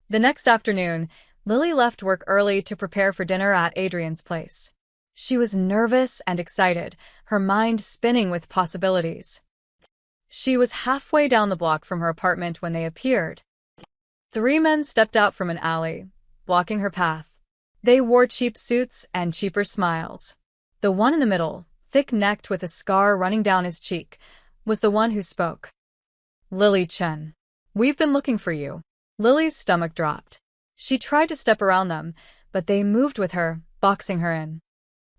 S1: The next afternoon, Lily left work early to prepare for dinner at Adrian's place. She was nervous and excited, her mind spinning with possibilities. She was halfway down the block from her apartment when they appeared. 3 men stepped out from an alley, blocking her path. They wore cheap suits and cheaper smiles. The one in the middle, thick-necked with a scar running down his cheek, was the one who spoke. "Lily Chen. We've been looking for you." Lily's stomach dropped. She tried to step around them, but they moved with her, boxing her in.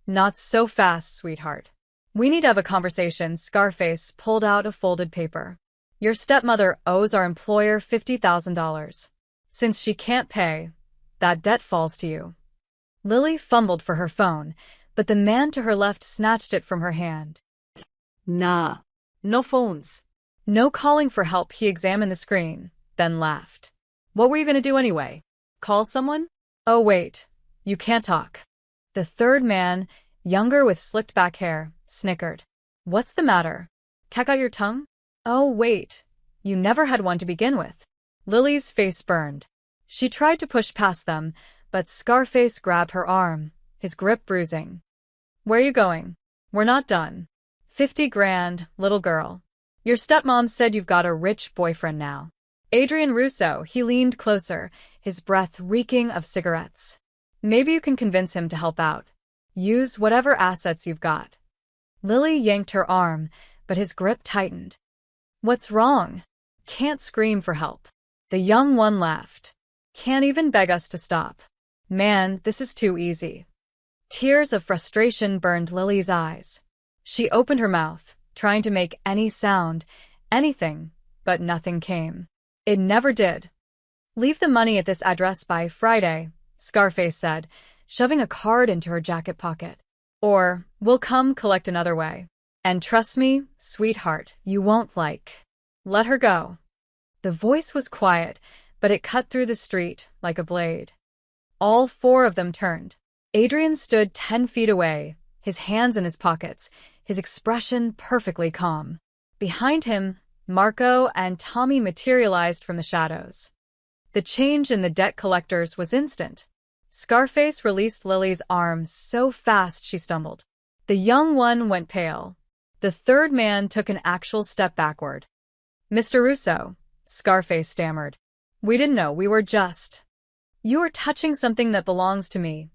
S1: "Not so fast, sweetheart. We need to have a conversation." Scarface pulled out a folded paper. "Your stepmother owes our employer $50,000. Since she can't pay, that debt falls to you." Lily fumbled for her phone, but the man to her left snatched it from her hand.
S2: "Nah, no phones."
S1: No calling for help. He examined the screen, then laughed.
S2: "What were you going to do anyway? Call someone?"
S1: "Oh wait, you can't talk." The third man, younger with slicked back hair, snickered. "What's the matter? Cat got your tongue?" "Oh wait, you never had one to begin with." Lily's face burned. She tried to push past them, but Scarface grabbed her arm, his grip bruising. "Where are you going? We're not done." "50 grand, little girl. Your stepmom said you've got a rich boyfriend now." Adrian Russo, he leaned closer, his breath reeking of cigarettes. "Maybe you can convince him to help out. Use whatever assets you've got." Lily yanked her arm, but his grip tightened. "What's wrong?" "Can't scream for help." The young one laughed. "Can't even beg us to stop." "Man, this is too easy." Tears of frustration burned Lily's eyes. She opened her mouth, trying to make any sound, anything, but nothing came. It never did. "Leave the money at this address by Friday," Scarface said, shoving a card into her jacket pocket. "Or, we'll come collect another way. And trust me, sweetheart, you won't like." "Let her go." The voice was quiet, but it cut through the street like a blade. All 4 of them turned. Adrian stood 10 feet away, his hands in his pockets, his expression perfectly calm. Behind him, Marco and Tommy materialized from the shadows. The change in the debt collectors was instant. Scarface released Lily's arm so fast she stumbled. The young one went pale. The third man took an actual step backward. "Mr. Russo," Scarface stammered. "We didn't know, we were just..." "You are touching something that belongs to me."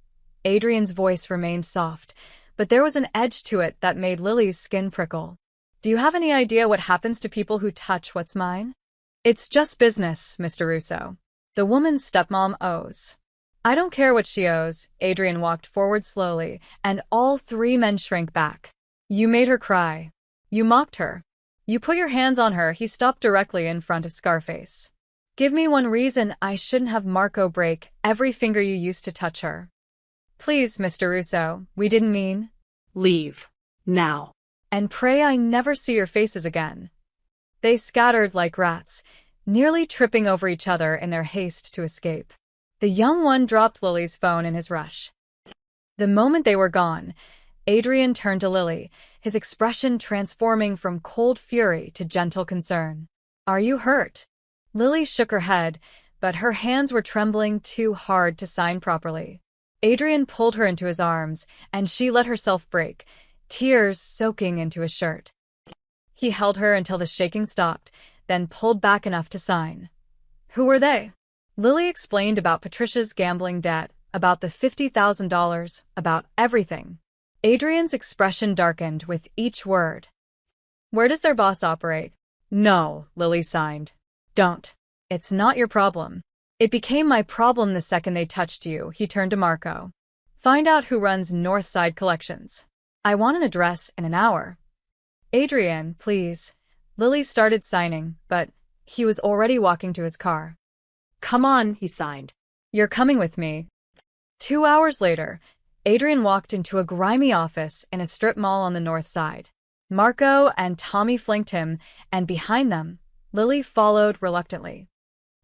S1: Adrian's voice remained soft, but there was an edge to it that made Lily's skin prickle. "Do you have any idea what happens to people who touch what's mine?" "It's just business, Mr. Russo. The woman's stepmom owes." "I don't care what she owes." Adrian walked forward slowly, and all 3 men shrank back. "You made her cry. You mocked her. You put your hands on her. He stopped directly in front of Scarface. Give me one reason I shouldn't have Marco break every finger you used to touch her. Please, Mr. Russo, we didn't mean.
S2: Leave. Now.
S1: And pray I never see your faces again. They scattered like rats, nearly tripping over each other in their haste to escape. The young one dropped Lily's phone in his rush. The moment they were gone, Adrian turned to Lily, his expression transforming from cold fury to gentle concern. Are you hurt? Lily shook her head, but her hands were trembling too hard to sign properly. Adrian pulled her into his arms, and she let herself break, tears soaking into his shirt. He held her until the shaking stopped, then pulled back enough to sign. Who were they? Lily explained about Patricia's gambling debt, about the $50,000, about everything. Adrian's expression darkened with each word. Where does their boss operate? No, Lily signed. Don't. It's not your problem. It became my problem the second they touched you. He turned to Marco. Find out who runs Northside Collections. I want an address in an hour. Adrian, please. Lily started signing, but he was already walking to his car.
S2: Come on, he signed.
S1: You're coming with me. 2 hours later, Adrian walked into a grimy office in a strip mall on the north side. Marco and Tommy flanked him, and behind them, Lily followed reluctantly.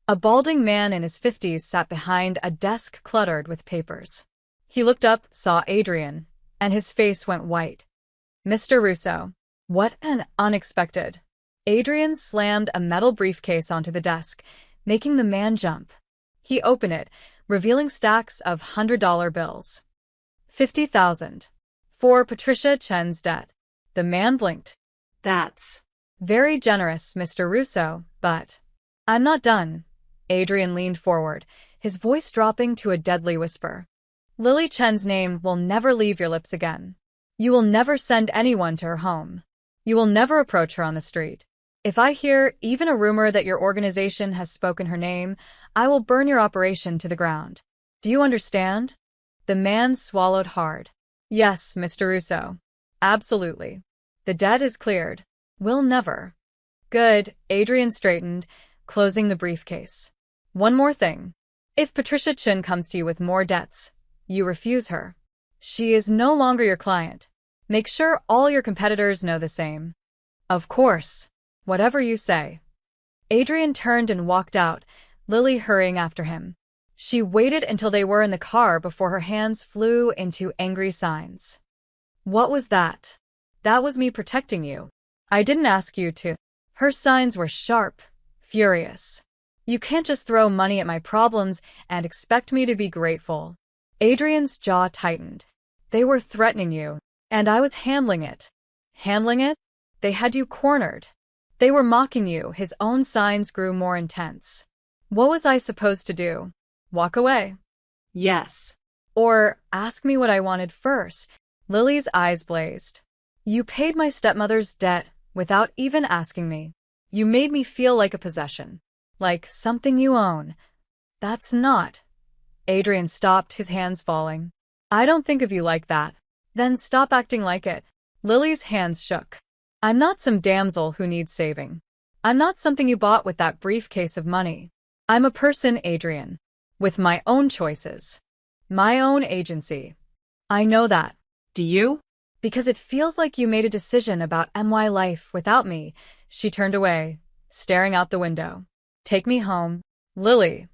S1: A balding man in his 50s sat behind a desk cluttered with papers. He looked up, saw Adrian, and his face went white. Mr. Russo. What an unexpected. Adrian slammed a metal briefcase onto the desk, making the man jump. He opened it, revealing stacks of $100 bills. 50,000. For Patricia Chen's debt. The man blinked.
S2: That's
S1: very generous, Mr. Russo, but I'm not done. Adrian leaned forward, his voice dropping to a deadly whisper. Lily Chen's name will never leave your lips again. You will never send anyone to her home. You will never approach her on the street. If I hear even a rumor that your organization has spoken her name, I will burn your operation to the ground. Do you understand? The man swallowed hard. Yes, Mr. Russo. Absolutely. The debt is cleared. We'll never. Good, Adrian straightened, closing the briefcase. One more thing. If Patricia Chen comes to you with more debts, you refuse her. She is no longer your client. Make sure all your competitors know the same. Of course. Whatever you say. Adrian turned and walked out, Lily hurrying after him. She waited until they were in the car before her hands flew into angry signs. What was that? That was me protecting you. I didn't ask you to. Her signs were sharp, furious. You can't just throw money at my problems and expect me to be grateful. Adrian's jaw tightened. They were threatening you, and I was handling it. Handling it? They had you cornered. They were mocking you. His own signs grew more intense. What was I supposed to do? Walk away?
S2: Yes.
S1: Or ask me what I wanted first? Lily's eyes blazed. You paid my stepmother's debt without even asking me. You made me feel like a possession. Like something you own. That's not. Adrian stopped, his hands falling. I don't think of you like that. Then stop acting like it. Lily's hands shook. I'm not some damsel who needs saving. I'm not something you bought with that briefcase of money. I'm a person, Adrian, with my own choices. My own agency. I know that.
S2: Do you?
S1: Because it feels like you made a decision about my life without me. She turned away, staring out the window. Take me home. Lily.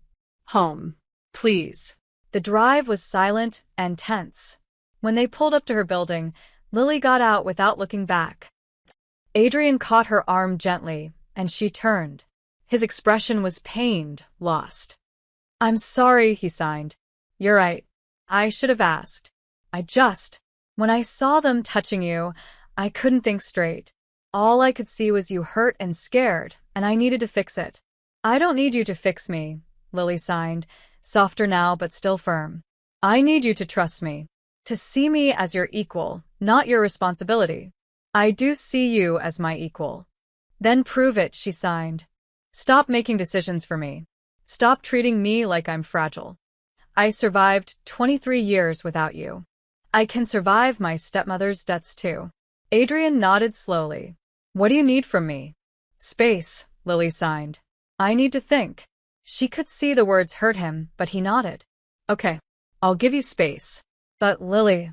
S2: Home. Please.
S1: The drive was silent and tense. When they pulled up to her building, Lily got out without looking back. Adrian caught her arm gently, and she turned. His expression was pained, lost. I'm sorry, he signed. You're right. I should have asked. When I saw them touching you, I couldn't think straight. All I could see was you hurt and scared, and I needed to fix it. I don't need you to fix me, Lily signed, softer now but still firm. I need you to trust me, to see me as your equal, not your responsibility. I do see you as my equal. Then prove it, she signed. Stop making decisions for me. Stop treating me like I'm fragile. I survived 23 years without you. I can survive my stepmother's debts too. Adrian nodded slowly. What do you need from me? Space, Lily signed. I need to think. She could see the words hurt him, but he nodded. Okay, I'll give you space. But Lily.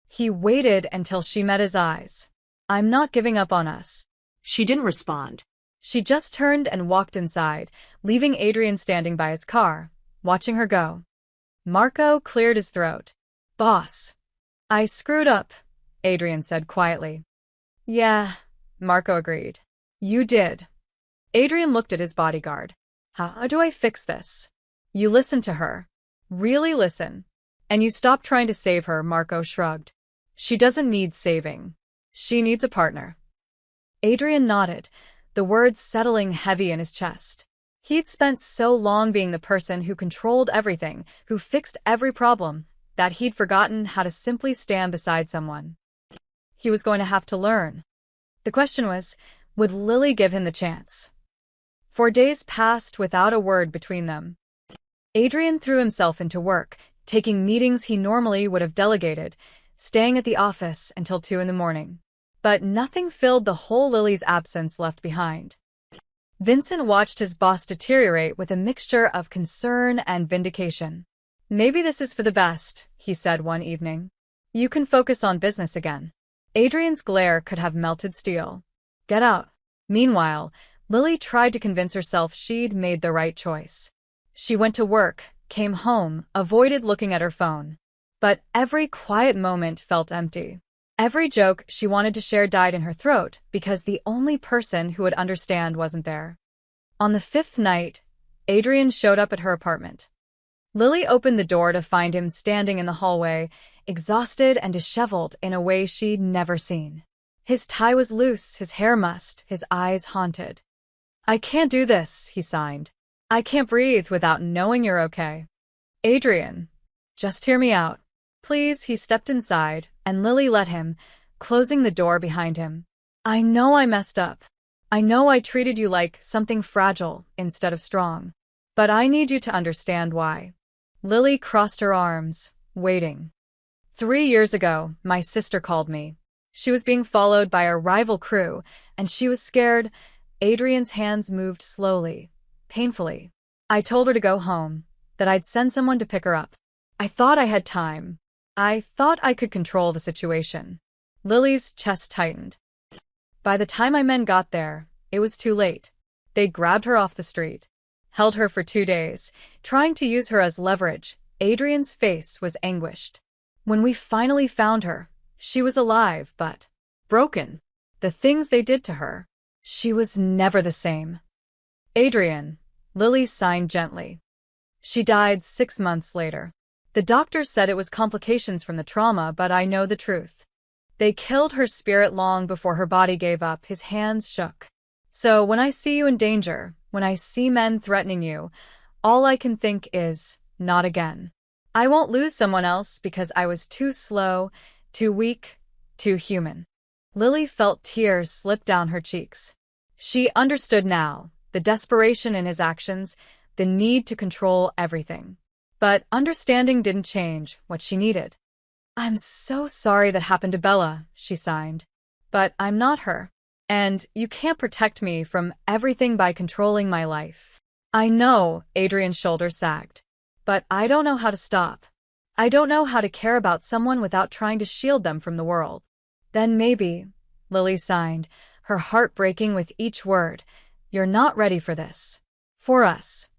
S1: He waited until she met his eyes. I'm not giving up on us.
S2: She didn't respond.
S1: She just turned and walked inside, leaving Adrian standing by his car, watching her go. Marco cleared his throat. Boss. I screwed up, Adrian said quietly. Yeah, Marco agreed. You did. Adrian looked at his bodyguard. How do I fix this? You listen to her. Really listen. And you stop trying to save her, Marco shrugged. She doesn't need saving. She needs a partner. Adrian nodded, the words settling heavy in his chest. He'd spent so long being the person who controlled everything, who fixed every problem, that he'd forgotten how to simply stand beside someone. He was going to have to learn. The question was, would Lily give him the chance? 4 days passed without a word between them. Adrian threw himself into work, taking meetings he normally would have delegated, staying at the office until 2 in the morning. But nothing filled the hole Lily's absence left behind. Vincent watched his boss deteriorate with a mixture of concern and vindication. Maybe this is for the best, he said one evening. You can focus on business again. Adrian's glare could have melted steel. Get out. Meanwhile, Lily tried to convince herself she'd made the right choice. She went to work, came home, avoided looking at her phone. But every quiet moment felt empty. Every joke she wanted to share died in her throat because the only person who would understand wasn't there. On the 5th night, Adrian showed up at her apartment. Lily opened the door to find him standing in the hallway, exhausted and disheveled in a way she'd never seen. His tie was loose, his hair mussed, his eyes haunted. I can't do this, he signed. I can't breathe without knowing you're okay. Adrian, just hear me out. Please, he stepped inside, and Lily let him, closing the door behind him. I know I messed up. I know I treated you like something fragile instead of strong. But I need you to understand why. Lily crossed her arms, waiting. 3 years ago, my sister called me. She was being followed by a rival crew, and she was scared. Adrian's hands moved slowly, painfully. I told her to go home, that I'd send someone to pick her up. I thought I had time. I thought I could control the situation. Lily's chest tightened. By the time my men got there, it was too late. They grabbed her off the street, held her for 2 days, trying to use her as leverage. Adrian's face was anguished. When we finally found her, she was alive, but broken. The things they did to her, she was never the same. Adrian, Lily sighed gently. She died 6 months later. The doctor said it was complications from the trauma, but I know the truth. They killed her spirit long before her body gave up. His hands shook. So when I see you in danger, when I see men threatening you, all I can think is, not again. I won't lose someone else because I was too slow, too weak, too human. Lily felt tears slip down her cheeks. She understood now, the desperation in his actions, the need to control everything. But understanding didn't change what she needed. I'm so sorry that happened to Bella, she sighed. But I'm not her. And you can't protect me from everything by controlling my life. I know, Adrian's shoulders sagged. But I don't know how to stop. I don't know how to care about someone without trying to shield them from the world. Then maybe, Lily sighed, her heart breaking with each word, you're not ready for this. For us.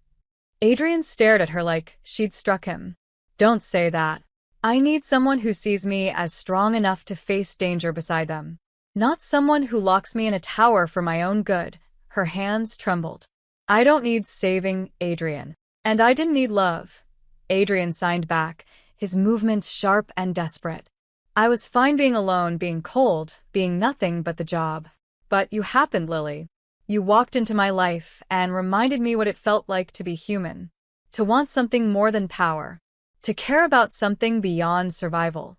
S1: Adrian stared at her like she'd struck him. Don't say that. I need someone who sees me as strong enough to face danger beside them. Not someone who locks me in a tower for my own good. Her hands trembled. I don't need saving, Adrian. And I didn't need love. Adrian signed back, his movements sharp and desperate. I was fine being alone, being cold, being nothing but the job. But you happened, Lily. You walked into my life and reminded me what it felt like to be human. To want something more than power. To care about something beyond survival.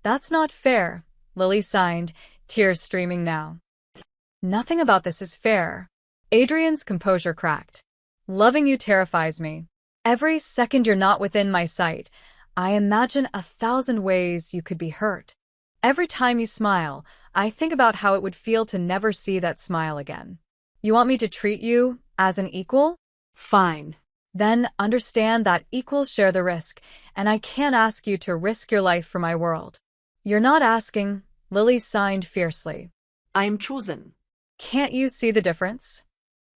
S1: That's not fair, Lily sighed, tears streaming now. Nothing about this is fair. Adrian's composure cracked. Loving you terrifies me. Every second you're not within my sight, I imagine 1,000 ways you could be hurt. Every time you smile, I think about how it would feel to never see that smile again. You want me to treat you as an equal?
S2: Fine.
S1: Then understand that equals share the risk, and I can't ask you to risk your life for my world. You're not asking, Lily signed fiercely.
S2: I am chosen.
S1: Can't you see the difference?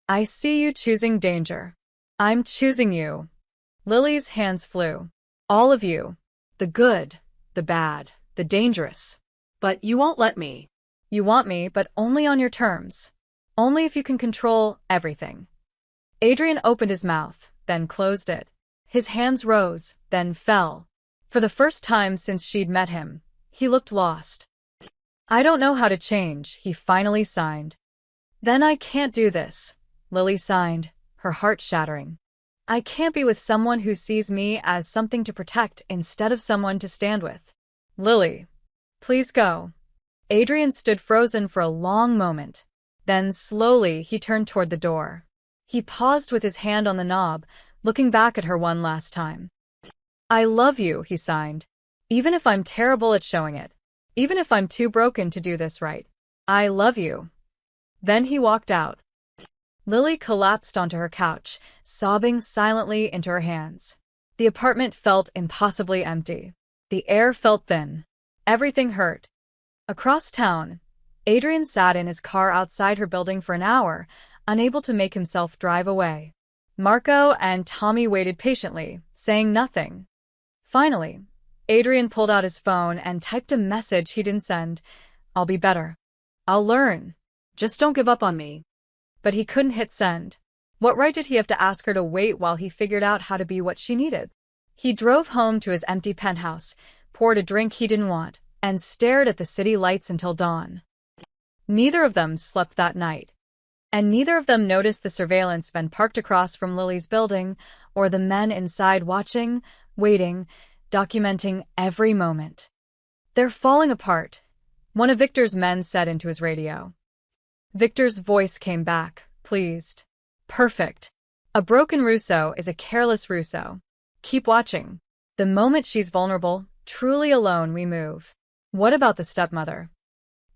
S1: I see you choosing danger. I'm choosing you. Lily's hands flew. All of you. The good, the bad, the dangerous.
S2: But you won't let me.
S1: You want me, but only on your terms. Only if you can control everything. Adrian opened his mouth, then closed it. His hands rose, then fell. For the first time since she'd met him, he looked lost. I don't know how to change, he finally signed. Then I can't do this, Lily signed, her heart shattering. I can't be with someone who sees me as something to protect instead of someone to stand with. Lily, please go. Adrian stood frozen for a long moment. Then slowly he turned toward the door. He paused with his hand on the knob, looking back at her one last time. I love you, he signed. Even if I'm terrible at showing it. Even if I'm too broken to do this right. I love you. Then he walked out. Lily collapsed onto her couch, sobbing silently into her hands. The apartment felt impossibly empty. The air felt thin. Everything hurt. Across town, Adrian sat in his car outside her building for an hour, unable to make himself drive away. Marco and Tommy waited patiently, saying nothing. Finally, Adrian pulled out his phone and typed a message he didn't send. I'll be better. I'll learn.
S2: Just don't give up on me.
S1: But he couldn't hit send. What right did he have to ask her to wait while he figured out how to be what she needed? He drove home to his empty penthouse, poured a drink he didn't want, and stared at the city lights until dawn. Neither of them slept that night. And neither of them noticed the surveillance van parked across from Lily's building, or the men inside watching, waiting, documenting every moment. They're falling apart, one of Victor's men said into his radio. Victor's voice came back, pleased. Perfect. A broken Russo is a careless Russo. Keep watching. The moment she's vulnerable, truly alone, we move. What about the stepmother?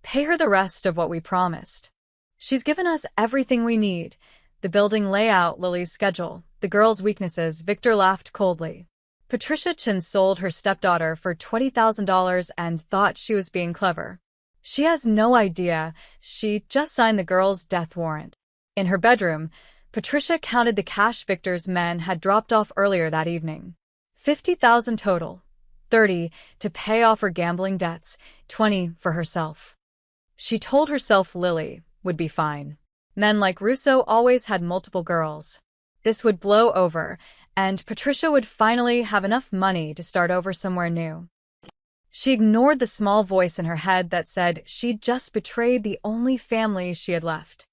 S1: Pay her the rest of what we promised. She's given us everything we need. The building layout, Lily's schedule, the girls' weaknesses. Victor laughed coldly. Patricia Chin sold her stepdaughter for $20,000 and thought she was being clever. She has no idea. She just signed the girl's death warrant. In her bedroom, Patricia counted the cash Victor's men had dropped off earlier that evening. $50,000 total. 30 to pay off her gambling debts, 20 for herself. She told herself Lily would be fine. Men like Russo always had multiple girls. This would blow over, and Patricia would finally have enough money to start over somewhere new. She ignored the small voice in her head that said she'd just betrayed the only family she had left.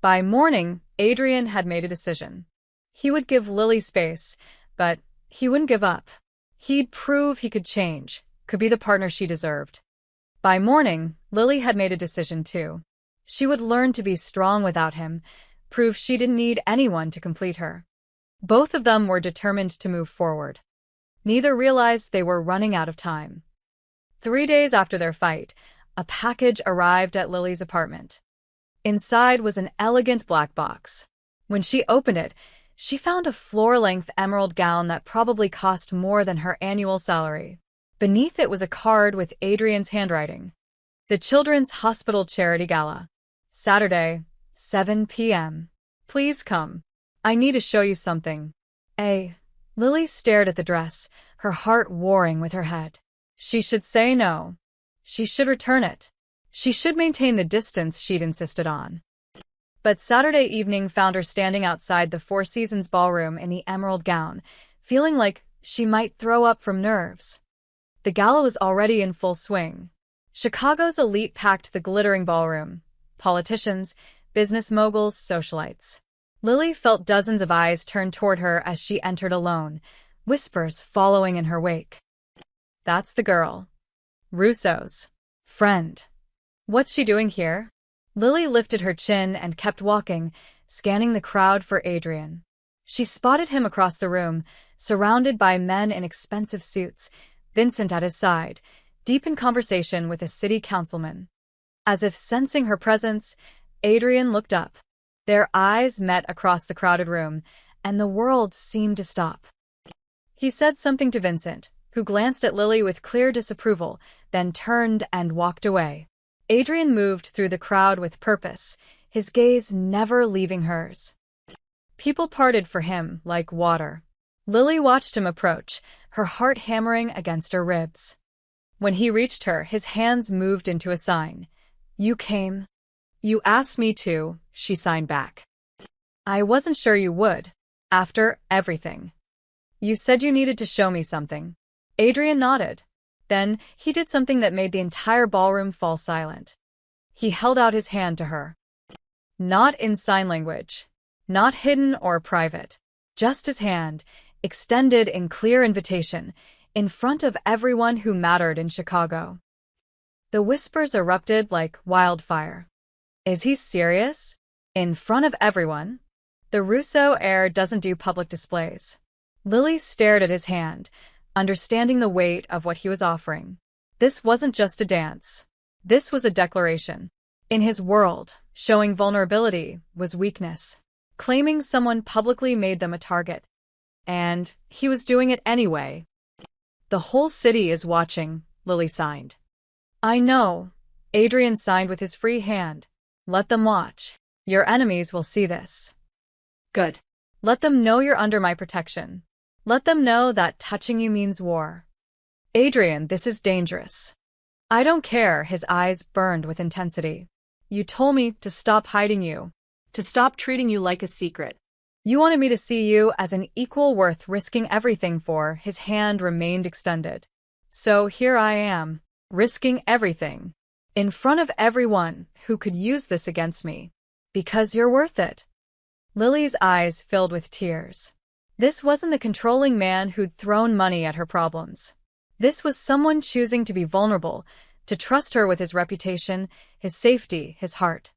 S1: By morning, Adrian had made a decision. He would give Lily space, but he wouldn't give up. He'd prove he could change, could be the partner she deserved. By morning, Lily had made a decision too. She would learn to be strong without him, prove she didn't need anyone to complete her. Both of them were determined to move forward. Neither realized they were running out of time. 3 days after their fight, a package arrived at Lily's apartment. Inside was an elegant black box. When she opened it, she found a floor-length emerald gown that probably cost more than her annual salary. Beneath it was a card with Adrian's handwriting. The Children's Hospital Charity Gala. Saturday, 7 p.m. Please come. I need to show you something. Lily stared at the dress, her heart warring with her head. She should say no. She should return it. She should maintain the distance she'd insisted on. But Saturday evening found her standing outside the Four Seasons ballroom in the emerald gown, feeling like she might throw up from nerves. The gala was already in full swing. Chicago's elite packed the glittering ballroom. Politicians, business moguls, socialites. Lily felt dozens of eyes turn toward her as she entered alone, whispers following in her wake. That's the girl. Russo's friend. What's she doing here? Lily lifted her chin and kept walking, scanning the crowd for Adrian. She spotted him across the room, surrounded by men in expensive suits, Vincent at his side, deep in conversation with a city councilman. As if sensing her presence, Adrian looked up. Their eyes met across the crowded room, and the world seemed to stop. He said something to Vincent, who glanced at Lily with clear disapproval, then turned and walked away. Adrian moved through the crowd with purpose, his gaze never leaving hers. People parted for him like water. Lily watched him approach, her heart hammering against her ribs. When he reached her, his hands moved into a sign. "You came." "You asked me to," she signed back. "I wasn't sure you would. After everything. You said you needed to show me something." Adrian nodded. Then he did something that made the entire ballroom fall silent. He held out his hand to her. Not in sign language. Not hidden or private. Just his hand, extended in clear invitation, in front of everyone who mattered in Chicago. The whispers erupted like wildfire. Is he serious? In front of everyone? The Russo heir doesn't do public displays. Lily stared at his hand, understanding the weight of what he was offering. This wasn't just a dance. This was a declaration. In his world, showing vulnerability was weakness. Claiming someone publicly made them a target. And he was doing it anyway. "The whole city is watching," Lily signed. "I know." Adrian signed with his free hand. "Let them watch. Your enemies will see this."
S2: Good.
S1: "Let them know you're under my protection. Let them know that touching you means war." "Adrian, this is dangerous." "I don't care." His eyes burned with intensity. "You told me to stop hiding you.
S2: To stop treating you like a secret.
S1: You wanted me to see you as an equal worth risking everything for." His hand remained extended. "So here I am, risking everything. In front of everyone who could use this against me. Because you're worth it." Lily's eyes filled with tears. This wasn't the controlling man who'd thrown money at her problems. This was someone choosing to be vulnerable, to trust her with his reputation, his safety, his heart.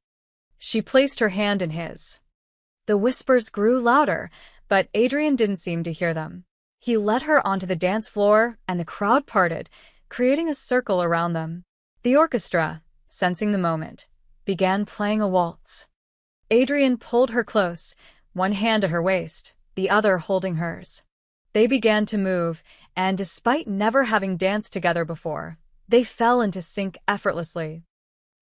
S1: She placed her hand in his. The whispers grew louder, but Adrian didn't seem to hear them. He led her onto the dance floor, and the crowd parted, creating a circle around them. The orchestra, sensing the moment, began playing a waltz. Adrian pulled her close, one hand at her waist, the other holding hers. They began to move, and despite never having danced together before, they fell into sync effortlessly.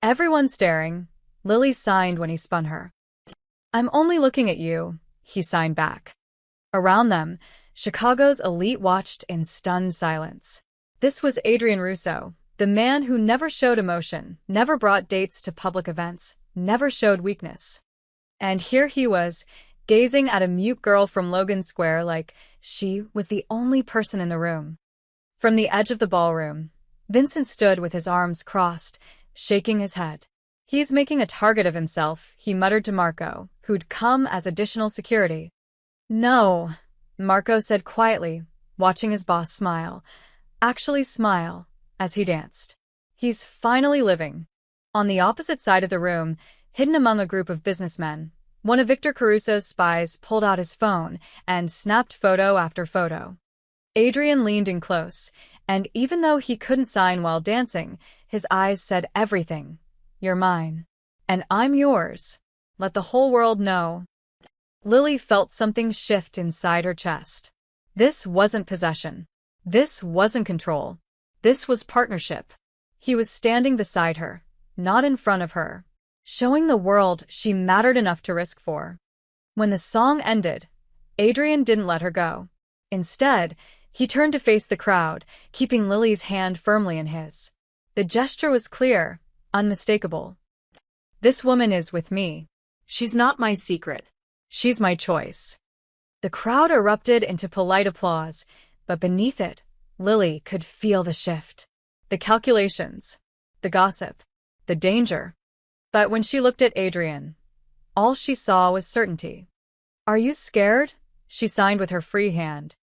S1: Everyone staring, Lily signed when he spun her. "I'm only looking at you," he signed back. Around them, Chicago's elite watched in stunned silence. This was Adrian Russo, the man who never showed emotion, never brought dates to public events, never showed weakness. And here he was, gazing at a mute girl from Logan Square like she was the only person in the room. From the edge of the ballroom, Vincent stood with his arms crossed, shaking his head. "He's making a target of himself," he muttered to Marco, who'd come as additional security. "No," Marco said quietly, watching his boss smile. Actually smile, as he danced. "He's finally living." On the opposite side of the room, hidden among a group of businessmen, one of Victor Caruso's spies pulled out his phone and snapped photo after photo. Adrian leaned in close, and even though he couldn't sign while dancing, his eyes said everything. "You're mine. And I'm yours. Let the whole world know." Lily felt something shift inside her chest. This wasn't possession. This wasn't control. This was partnership. He was standing beside her, not in front of her, showing the world she mattered enough to risk for. When the song ended, Adrian didn't let her go. Instead, he turned to face the crowd, keeping Lily's hand firmly in his. The gesture was clear, unmistakable. "This woman is with me.
S2: She's not my secret.
S1: She's my choice." The crowd erupted into polite applause, but beneath it, Lily could feel the shift. The calculations, the gossip, the danger. But when she looked at Adrian, all she saw was certainty. "Are you scared?" she signed with her free hand.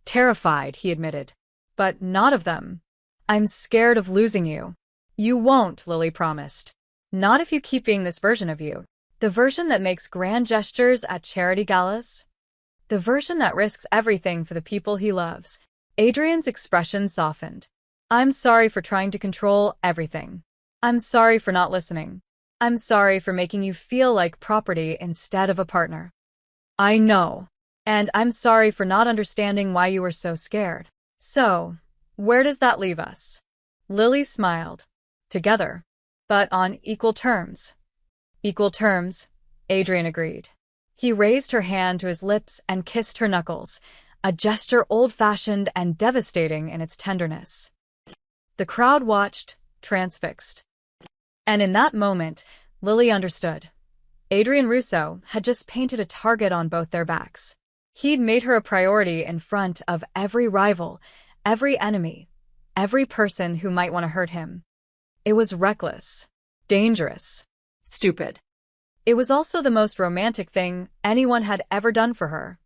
S1: "Terrified," he admitted. "But not of them. I'm scared of losing you." "You won't," Lily promised. "Not if you keep being this version of you. The version that makes grand gestures at charity galas. The version that risks everything for the people he loves." Adrian's expression softened. I'm sorry for trying to control everything. I'm sorry for not listening. I'm sorry for making you feel like property instead of a partner. I know. And I'm sorry for not understanding why you were so scared. So, where does that leave us? Lily smiled. Together. But on equal terms. Equal terms, Adrian agreed. He raised her hand to his lips and kissed her knuckles, a gesture old-fashioned and devastating in its tenderness. The crowd watched, transfixed. And in that moment, Lily understood. Adrian Russo had just painted a target on both their backs. He'd made her a priority in front of every rival, every enemy, every person who might want to hurt him. It was reckless, dangerous,
S2: Stupid.
S1: it was also the most romantic thing anyone had ever done for her.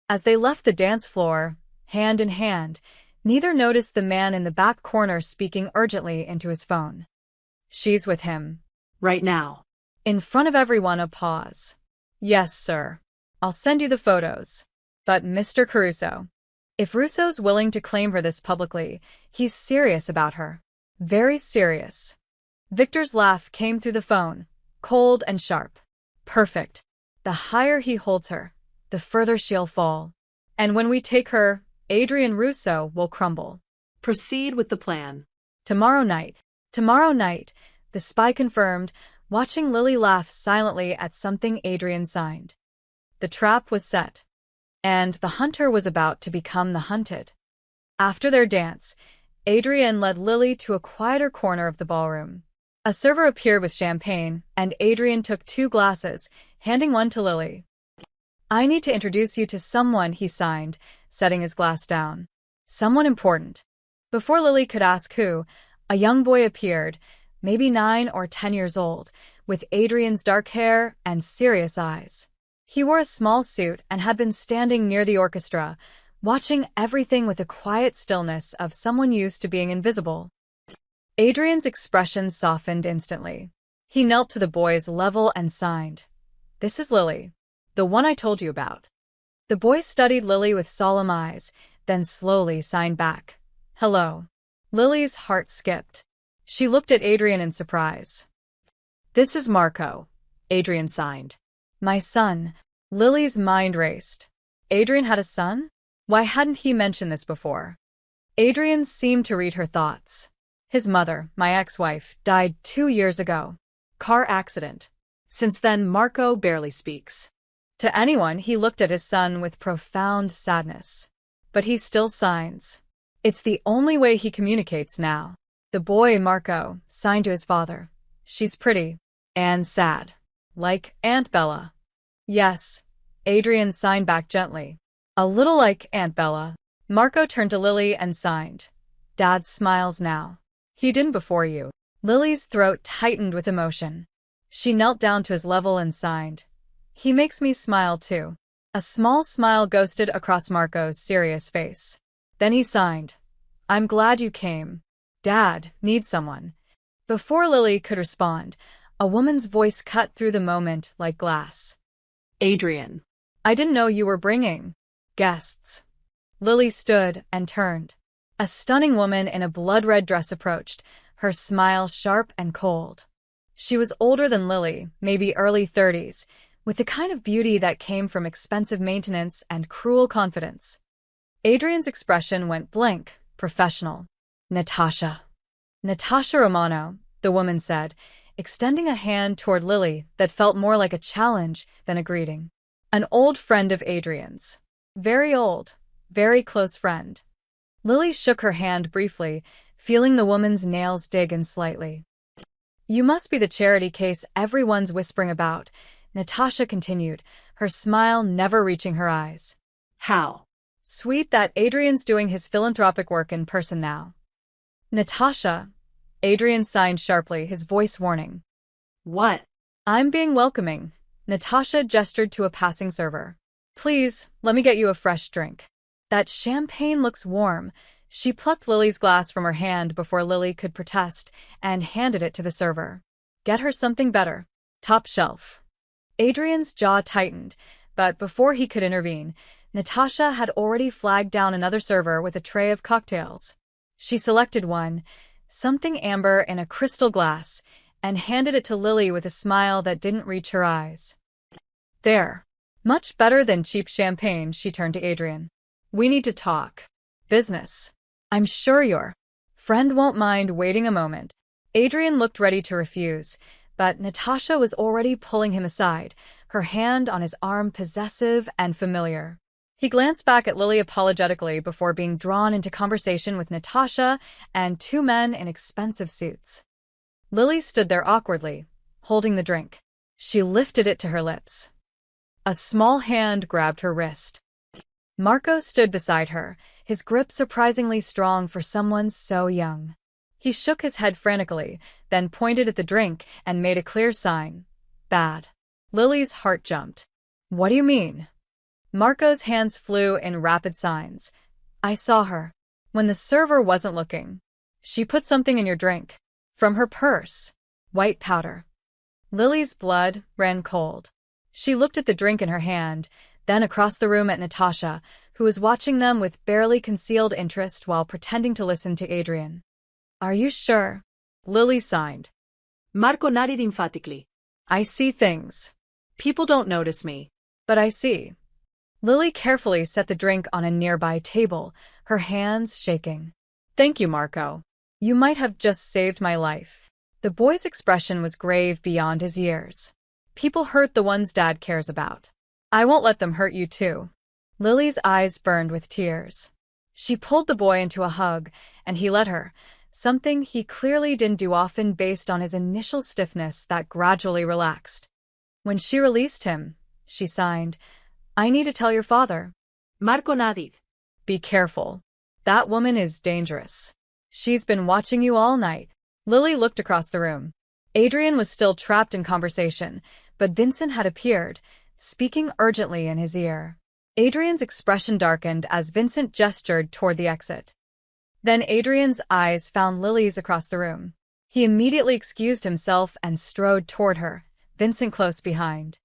S1: As they left the dance floor, hand in hand, neither noticed the man in the back corner speaking urgently into his phone. She's with him.
S2: Right now.
S1: In front of everyone, a pause. Yes, sir. I'll send you the photos. But Mr. Caruso, if Russo's willing to claim her this publicly, he's serious about her. Very serious. Victor's laugh came through the phone, cold and sharp. Perfect. The higher he holds her, the further she'll fall. And when we take her, Adrian Russo will crumble.
S2: Proceed with the plan.
S1: Tomorrow night, the spy confirmed, watching Lily laugh silently at something Adrian signed. The trap was set. And the hunter was about to become the hunted. After their dance, Adrian led Lily to a quieter corner of the ballroom. A server appeared with champagne, and Adrian took 2 glasses, handing one to Lily. I need to introduce you to someone, he signed, setting his glass down. Someone important. Before Lily could ask who, a young boy appeared, maybe 9 or 10 years old, with Adrian's dark hair and serious eyes. He wore a small suit and had been standing near the orchestra, watching everything with the quiet stillness of someone used to being invisible. Adrian's expression softened instantly. He knelt to the boy's level and signed. This is Lily, the one I told you about. The boy studied Lily with solemn eyes, then slowly signed back. Hello. Lily's heart skipped. She looked at Adrian in surprise. This is Marco, Adrian signed. My son. Lily's mind raced. Adrian had a son? Why hadn't he mentioned this before? Adrian seemed to read her thoughts. His mother, my ex-wife, died 2 years ago. Car accident. Since then, Marco barely speaks. To anyone, he looked at his son with profound sadness. But he still signs. It's the only way he communicates now. The boy, Marco, signed to his father. She's pretty. And sad. Like Aunt Bella. Yes. Adrian signed back gently. A little like Aunt Bella. Marco turned to Lily and signed. Dad smiles now. He didn't before you. Lily's throat tightened with emotion. She knelt down to his level and signed. He makes me smile too. A small smile ghosted across Marco's serious face. Then he signed. I'm glad you came. Dad needs someone. Before Lily could respond, a woman's voice cut through the moment like glass.
S2: Adrian.
S1: I didn't know you were bringing guests. Lily stood and turned. A stunning woman in a blood-red dress approached, her smile sharp and cold. She was older than Lily, maybe early 30s, with the kind of beauty that came from expensive maintenance and cruel confidence. Adrian's expression went blank, professional. Natasha. Natasha Romano, the woman said, extending a hand toward Lily that felt more like a challenge than a greeting. An old friend of Adrian's. Very old, very close friend. Lily shook her hand briefly, feeling the woman's nails dig in slightly. You must be the charity case everyone's whispering about, Natasha continued, her smile never reaching her eyes.
S2: How?
S1: Sweet that Adrian's doing his philanthropic work in person now. Natasha. Adrian signed sharply, his voice warning.
S2: What?
S1: I'm being welcoming. Natasha gestured to a passing server. Please, let me get you a fresh drink. That champagne looks warm. She plucked Lily's glass from her hand before Lily could protest and handed it to the server. Get her something better. Top shelf. Adrian's jaw tightened, but before he could intervene, Natasha had already flagged down another server with a tray of cocktails. She selected one, something amber in a crystal glass, and handed it to Lily with a smile that didn't reach her eyes. There. Much better than cheap champagne, she turned to Adrian. We need to talk. Business. I'm sure your friend won't mind waiting a moment. Adrian looked ready to refuse, but Natasha was already pulling him aside, her hand on his arm possessive and familiar. He glanced back at Lily apologetically before being drawn into conversation with Natasha and two men in expensive suits. Lily stood there awkwardly, holding the drink. She lifted it to her lips. A small hand grabbed her wrist. Marco stood beside her, his grip surprisingly strong for someone so young. He shook his head frantically, then pointed at the drink and made a clear sign. Bad. Lily's heart jumped. What do you mean? Marco's hands flew in rapid signs. I saw her. When the server wasn't looking. She put something in your drink. From her purse. White powder. Lily's blood ran cold. She looked at the drink in her hand, then across the room at Natasha, who was watching them with barely concealed interest while pretending to listen to Adrian. Are you sure? Lily signed.
S2: Marco nodded emphatically.
S1: I see things.
S2: People don't notice me.
S1: But I see. Lily carefully set the drink on a nearby table, her hands shaking. Thank you, Marco. You might have just saved my life. The boy's expression was grave beyond his years. People hurt the ones Dad cares about. I won't let them hurt you too. Lily's eyes burned with tears. She pulled the boy into a hug, and he let her, something he clearly didn't do often based on his initial stiffness that gradually relaxed. When she released him, she signed, I need to tell your father.
S2: Marco nodded.
S1: Be careful. That woman is dangerous. She's been watching you all night. Lily looked across the room. Adrian was still trapped in conversation, but Vincent had appeared, speaking urgently in his ear. Adrian's expression darkened as Vincent gestured toward the exit. Then Adrian's eyes found Lily's across the room. He immediately excused himself and strode toward her, Vincent close behind.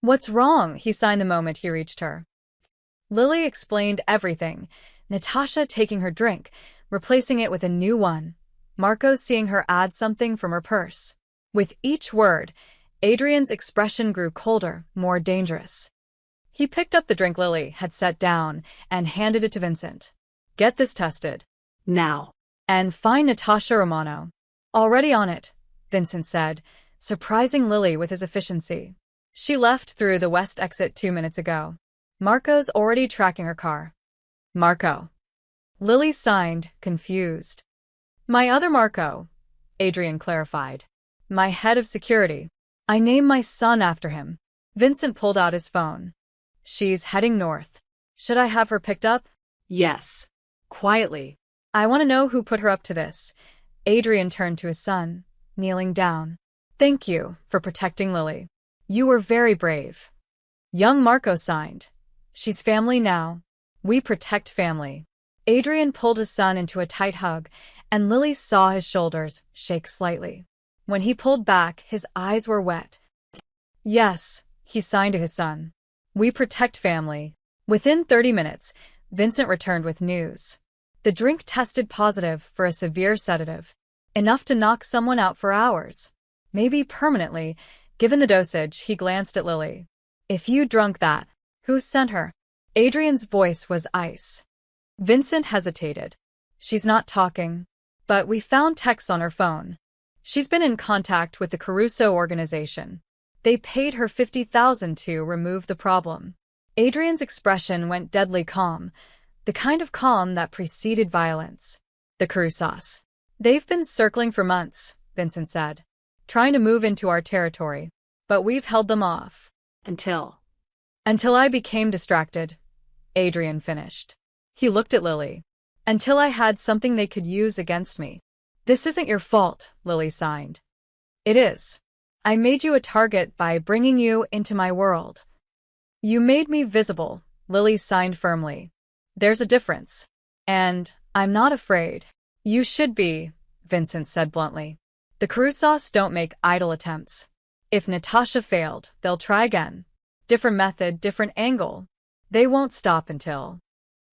S1: What's wrong? He signed the moment he reached her. Lily explained everything, Natasha taking her drink, replacing it with a new one, Marco seeing her add something from her purse. With each word, Adrian's expression grew colder, more dangerous. He picked up the drink Lily had set down and handed it to Vincent. Get this tested.
S2: Now.
S1: And find Natasha Romano. Already on it, Vincent said, surprising Lily with his efficiency. She left through the west exit 2 minutes ago. Marco's already tracking her car. Marco. Lily signed, confused. My other Marco, Adrian clarified. My head of security. I named my son after him. Vincent pulled out his phone. She's heading north. Should I have her picked up?
S2: Yes. Quietly.
S1: I want to know who put her up to this. Adrian turned to his son, kneeling down. Thank you for protecting Lily. You were very brave. Young Marco signed. She's family now. We protect family. Adrian pulled his son into a tight hug, and Lily saw his shoulders shake slightly. When he pulled back, his eyes were wet. Yes, he signed to his son. We protect family. Within 30 minutes, Vincent returned with news. The drink tested positive for a severe sedative. Enough to knock someone out for hours. Maybe permanently. Given the dosage, he glanced at Lily. If you drunk that, who sent her? Adrian's voice was ice. Vincent hesitated. She's not talking. But we found texts on her phone. She's been in contact with the Caruso organization. They paid her $50,000 to remove the problem. Adrian's expression went deadly calm, the kind of calm that preceded violence. The Carusos. They've been circling for months, Vincent said, trying to move into our territory. But we've held them off.
S2: Until
S1: I became distracted, Adrian finished. He looked at Lily. Until I had something they could use against me. This isn't your fault, Lily signed. It is. I made you a target by bringing you into my world. You made me visible, Lily signed firmly. There's a difference. And I'm not afraid. You should be, Vincent said bluntly. The Carusos don't make idle attempts. If Natasha failed, they'll try again. Different method, different angle. They won't stop until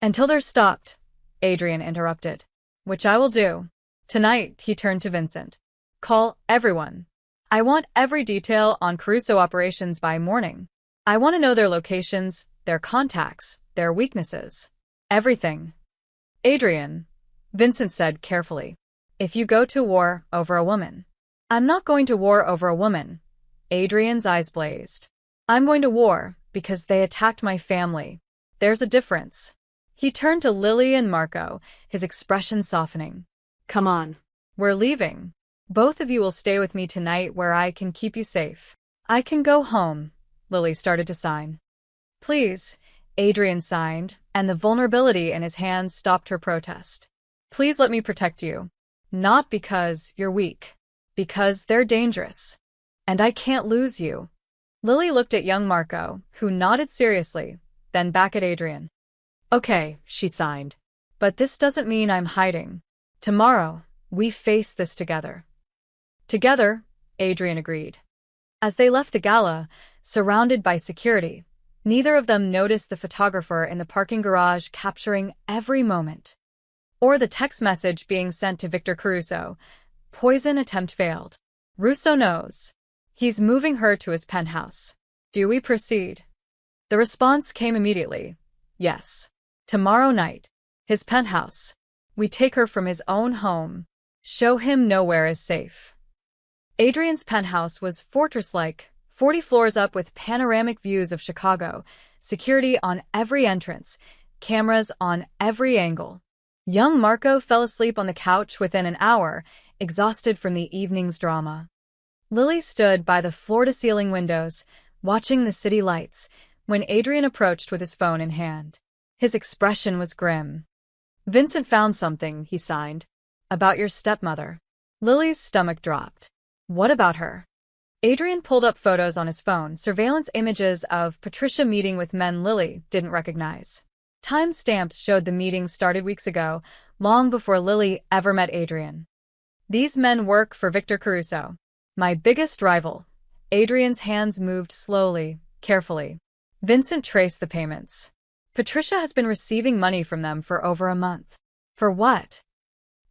S1: they're stopped, Adrian interrupted. Which I will do. Tonight, he turned to Vincent. Call everyone. I want every detail on Caruso operations by morning. I want to know their locations, their contacts, their weaknesses. Everything. Adrian, Vincent said carefully. If you go to war over a woman. I'm not going to war over a woman. Adrian's eyes blazed. I'm going to war because they attacked my family. There's a difference. He turned to Lily and Marco, his expression softening.
S2: Come on.
S1: We're leaving. Both of you will stay with me tonight where I can keep you safe. I can go home. Lily started to sign. Please, Adrian signed, and the vulnerability in his hands stopped her protest. Please let me protect you. Not because you're weak. Because they're dangerous. And I can't lose you. Lily looked at young Marco, who nodded seriously, then back at Adrian. Okay, she signed. But this doesn't mean I'm hiding. Tomorrow, we face this together. Together, Adrian agreed. As they left the gala, surrounded by security, neither of them noticed the photographer in the parking garage capturing every moment. Or the text message being sent to Victor Caruso. Poison attempt failed. Russo knows. He's moving her to his penthouse. Do we proceed? The response came immediately. Yes. Tomorrow night. His penthouse. We take her from his own home. Show him nowhere is safe. Adrian's penthouse was fortress-like, 40 floors up with panoramic views of Chicago, security on every entrance, cameras on every angle. Young Marco fell asleep on the couch within an hour, exhausted from the evening's drama. Lily stood by the floor-to-ceiling windows, watching the city lights, when Adrian approached with his phone in hand. His expression was grim. Vincent found something, he signed. About your stepmother. Lily's stomach dropped. What about her? Adrian pulled up photos on his phone, surveillance images of Patricia meeting with men Lily didn't recognize. Timestamps showed the meeting started weeks ago, long before Lily ever met Adrian. These men work for Victor Caruso, my biggest rival. Adrian's hands moved slowly, carefully. Vincent traced the payments. Patricia has been receiving money from them for over a month. For what?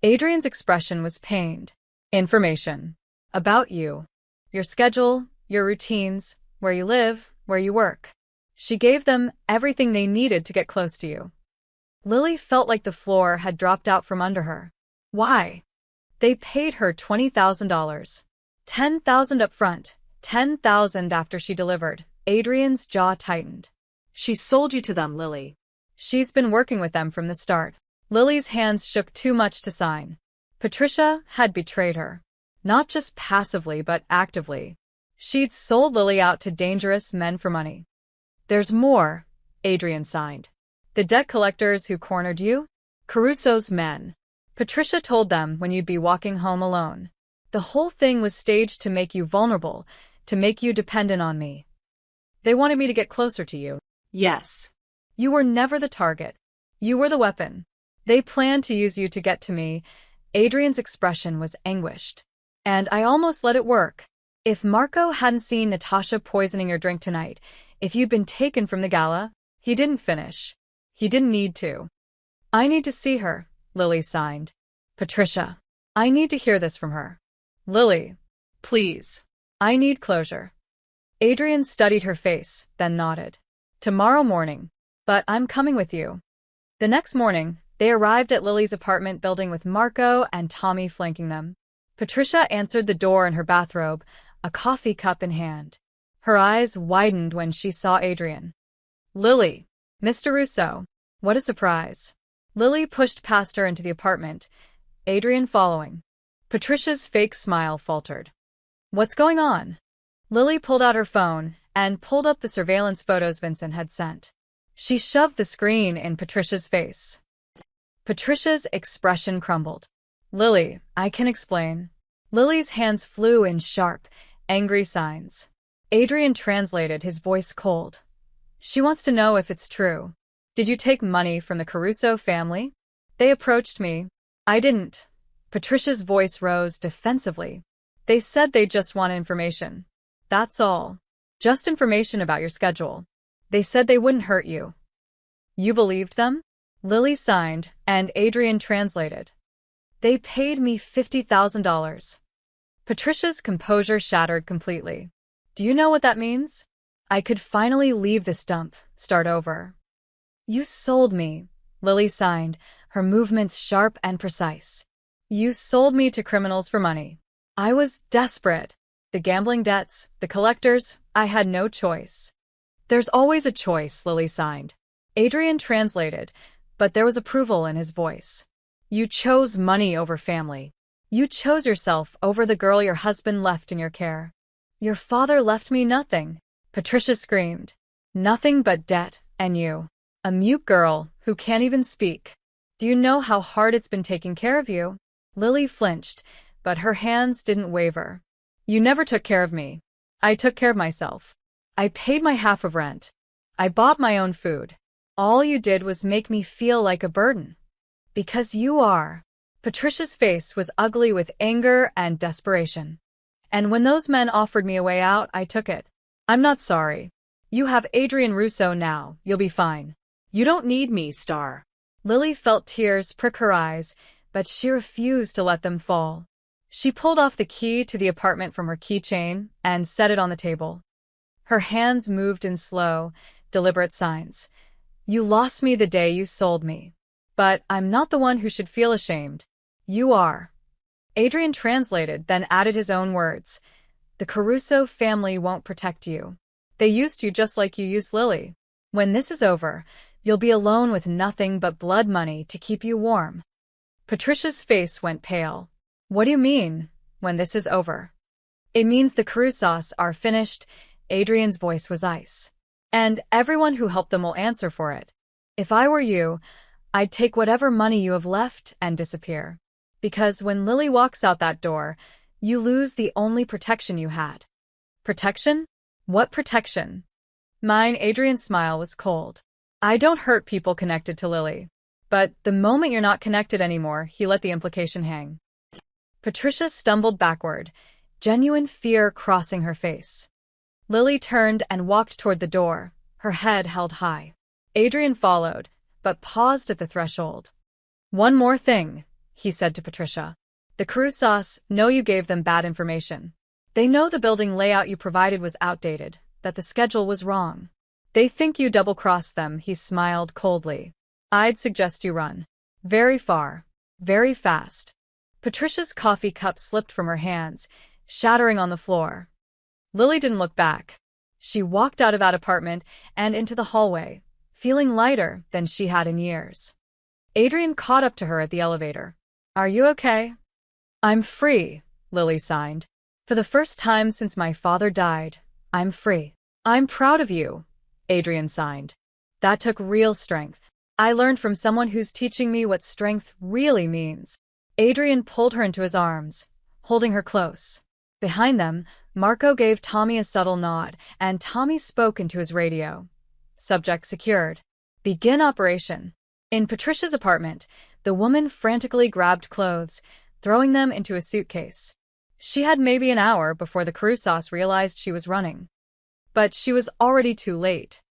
S1: Adrian's expression was pained. Information. About you. Your schedule, your routines, where you live, where you work. She gave them everything they needed to get close to you. Lily felt like the floor had dropped out from under her. Why? They paid her $20,000. $10,000 up front, $10,000 after she delivered. Adrian's jaw tightened.
S2: She sold you to them, Lily.
S1: She's been working with them from the start. Lily's hands shook too much to sign. Patricia had betrayed her. Not just passively, but actively. She'd sold Lily out to dangerous men for money. There's more, Adrian signed. The debt collectors who cornered you? Caruso's men. Patricia told them when you'd be walking home alone. The whole thing was staged to make you vulnerable, to make you dependent on me. They wanted me to get closer to you.
S2: Yes.
S1: You were never the target. You were the weapon. They planned to use you to get to me. Adrian's expression was anguished. And I almost let it work. If Marco hadn't seen Natasha poisoning your drink tonight, if you'd been taken from the gala, he didn't finish. He didn't need to. I need to see her, Lily signed. Patricia. I need to hear this from her. Lily. Please. I need closure. Adrian studied her face, then nodded. Tomorrow morning. But I'm coming with you. The next morning, they arrived at Lily's apartment building with Marco and Tommy flanking them. Patricia answered the door in her bathrobe, a coffee cup in hand. Her eyes widened when she saw Adrian. Lily. Mr. Russo. What a surprise. Lily pushed past her into the apartment, Adrian following. Patricia's fake smile faltered. What's going on? Lily pulled out her phone and pulled up the surveillance photos Vincent had sent. She shoved the screen in Patricia's face. Patricia's expression crumbled. Lily, I can explain. Lily's hands flew in sharp, angry signs. Adrian translated, his voice cold. She wants to know if it's true. Did you take money from the Caruso family? They approached me. I didn't. Patricia's voice rose defensively. They said they just want information. That's all. Just information about your schedule. They said they wouldn't hurt you. You believed them? Lily signed, and Adrian translated. They paid me $50,000. Patricia's composure shattered completely. Do you know what that means? I could finally leave this dump, start over. You sold me, Lily signed, her movements sharp and precise. You sold me to criminals for money. I was desperate. The gambling debts, the collectors, I had no choice. There's always a choice, Lily signed. Adrian translated, but there was approval in his voice. You chose money over family. You chose yourself over the girl your husband left in your care. Your father left me nothing, Patricia screamed. Nothing but debt, and you. A mute girl who can't even speak. Do you know how hard it's been taking care of you? Lily flinched, but her hands didn't waver. You never took care of me. I took care of myself. I paid my half of rent. I bought my own food. All you did was make me feel like a burden. Because you are. Patricia's face was ugly with anger and desperation. And when those men offered me a way out, I took it. I'm not sorry. You have Adrian Russo now. You'll be fine.
S2: You don't need me, Star.
S1: Lily felt tears prick her eyes, but she refused to let them fall. She pulled off the key to the apartment from her keychain and set it on the table. Her hands moved in slow, deliberate signs. You lost me the day you sold me. But I'm not the one who should feel ashamed. You are. Adrian translated, then added his own words. The Caruso family won't protect you. They used you just like you used Lily. When this is over, you'll be alone with nothing but blood money to keep you warm. Patricia's face went pale. What do you mean, when this is over? It means the Carusos are finished. Adrian's voice was ice. And everyone who helped them will answer for it. If I were you, I'd take whatever money you have left and disappear. Because when Lily walks out that door, you lose the only protection you had. Protection? What protection? Mine. Adrian's smile was cold. I don't hurt people connected to Lily. But the moment you're not connected anymore, he let the implication hang. Patricia stumbled backward, genuine fear crossing her face. Lily turned and walked toward the door, her head held high. Adrian followed, but paused at the threshold. One more thing, he said to Patricia. The Carusos know you gave them bad information. They know the building layout you provided was outdated, that the schedule was wrong. They think you double-crossed them, he smiled coldly. I'd suggest you run. Very far. Very fast. Patricia's coffee cup slipped from her hands, shattering on the floor. Lily didn't look back. She walked out of that apartment and into the hallway, feeling lighter than she had in years. Adrian caught up to her at the elevator. Are you okay? I'm free, Lily signed. For the first time since my father died, I'm free. I'm proud of you, Adrian signed. That took real strength. I learned from someone who's teaching me what strength really means. Adrian pulled her into his arms, holding her close. Behind them, Marco gave Tommy a subtle nod, and Tommy spoke into his radio. Subject secured. Begin operation. In Patricia's apartment, the woman frantically grabbed clothes, throwing them into a suitcase. She had maybe an hour before the Carusos realized she was running. But she was already too late.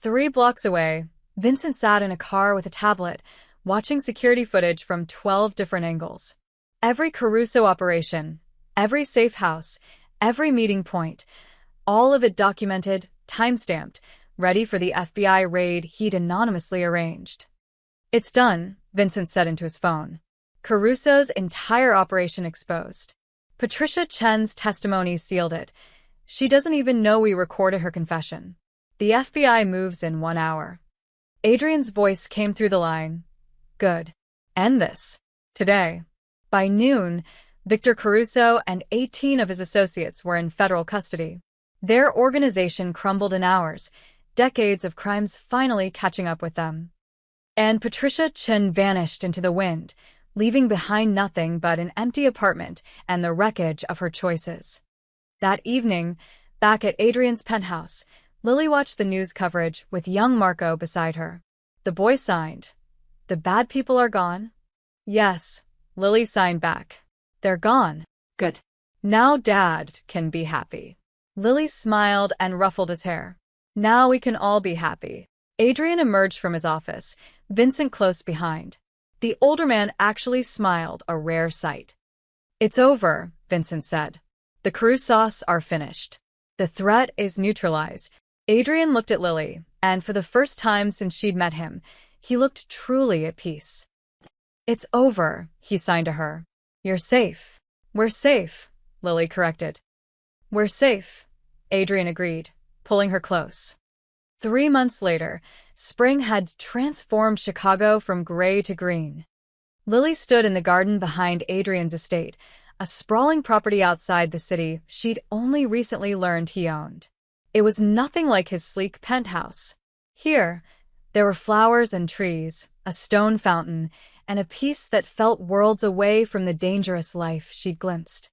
S1: 3 blocks away, Vincent sat in a car with a tablet, watching security footage from 12 different angles. Every Caruso operation, every safe house, every meeting point, all of it documented, timestamped, ready for the FBI raid he'd anonymously arranged. It's done, Vincent said into his phone. Caruso's entire operation exposed. Patricia Chen's testimony sealed it. She doesn't even know we recorded her confession. The FBI moves in 1 hour. Adrian's voice came through the line. Good. End this. Today. By noon, Victor Caruso and 18 of his associates were in federal custody. Their organization crumbled in hours, decades of crimes finally catching up with them. And Patricia Chen vanished into the wind, leaving behind nothing but an empty apartment and the wreckage of her choices. That evening, back at Adrian's penthouse, Lily watched the news coverage with young Marco beside her. The boy signed. The bad people are gone? Yes, Lily signed back. They're gone.
S2: Good.
S1: Now Dad can be happy. Lily smiled and ruffled his hair. Now we can all be happy. Adrian emerged from his office, Vincent close behind. The older man actually smiled, a rare sight. "It's over," Vincent said. "The cruise sauce are finished. The threat is neutralized." Adrian looked at Lily, and for the first time since she'd met him, he looked truly at peace. "It's over," he signed to her. "You're safe." "We're safe," Lily corrected. "We're safe," Adrian agreed, pulling her close. 3 months later, spring had transformed Chicago from gray to green. Lily stood in the garden behind Adrian's estate, a sprawling property outside the city she'd only recently learned he owned. It was nothing like his sleek penthouse. Here, there were flowers and trees, a stone fountain, and a peace that felt worlds away from the dangerous life she'd glimpsed.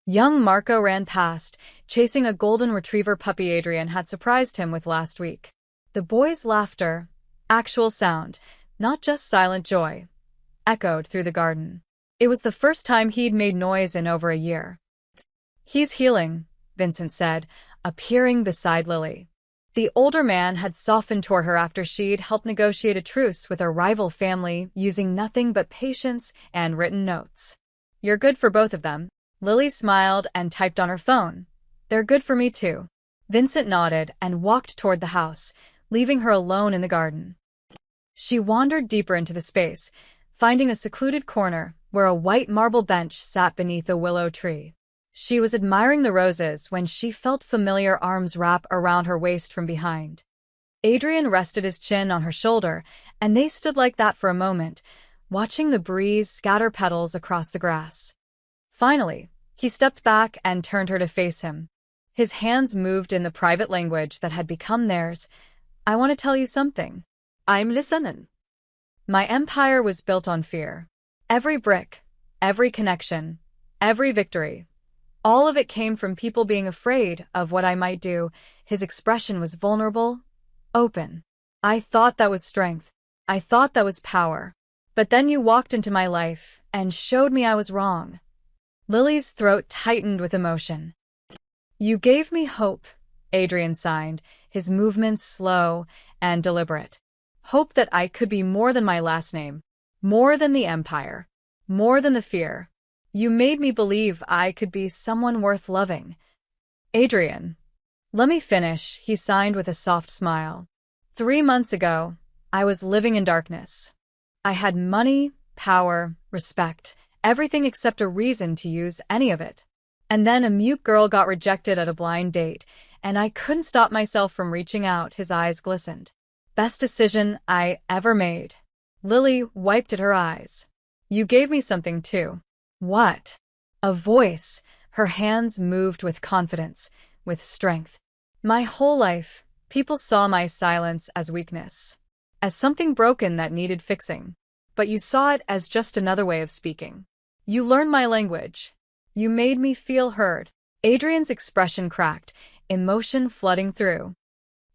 S1: Young Marco ran past, chasing a golden retriever puppy Adrian had surprised him with last week. The boy's laughter, actual sound, not just silent joy, echoed through the garden. It was the first time he'd made noise in over a year. "He's healing," Vincent said, appearing beside Lily. The older man had softened toward her after she'd helped negotiate a truce with a rival family using nothing but patience and written notes. "You're good for both of them." Lily smiled and typed on her phone. "They're good for me too." Vincent nodded and walked toward the house, leaving her alone in the garden. She wandered deeper into the space, finding a secluded corner where a white marble bench sat beneath a willow tree. She was admiring the roses when she felt familiar arms wrap around her waist from behind. Adrian rested his chin on her shoulder, and they stood like that for a moment, watching the breeze scatter petals across the grass. Finally, he stepped back and turned her to face him. His hands moved in the private language that had become theirs. "I want to tell you something."
S2: I'm listening.
S1: "My empire was built on fear. Every brick, every connection, every victory. All of it came from people being afraid of what I might do." His expression was vulnerable, open. "I thought that was strength. I thought that was power. But then you walked into my life and showed me I was wrong." Lily's throat tightened with emotion. "You gave me hope," Adrian signed, his movements slow and deliberate. "Hope that I could be more than my last name, more than the empire, more than the fear. You made me believe I could be someone worth loving." "Adrian, let me finish," he signed with a soft smile. 3 months ago, I was living in darkness. I had money, power, respect, everything except a reason to use any of it. And then a mute girl got rejected at a blind date, and I couldn't stop myself from reaching out." His eyes glistened. "Best decision I ever made." Lily wiped at her eyes. "You gave me something too." "What?" A voice. Her hands moved with confidence, with strength. "My whole life, people saw my silence as weakness, as something broken that needed fixing. But you saw it as just another way of speaking. You learned my language. You made me feel heard." Adrian's expression cracked, emotion flooding through.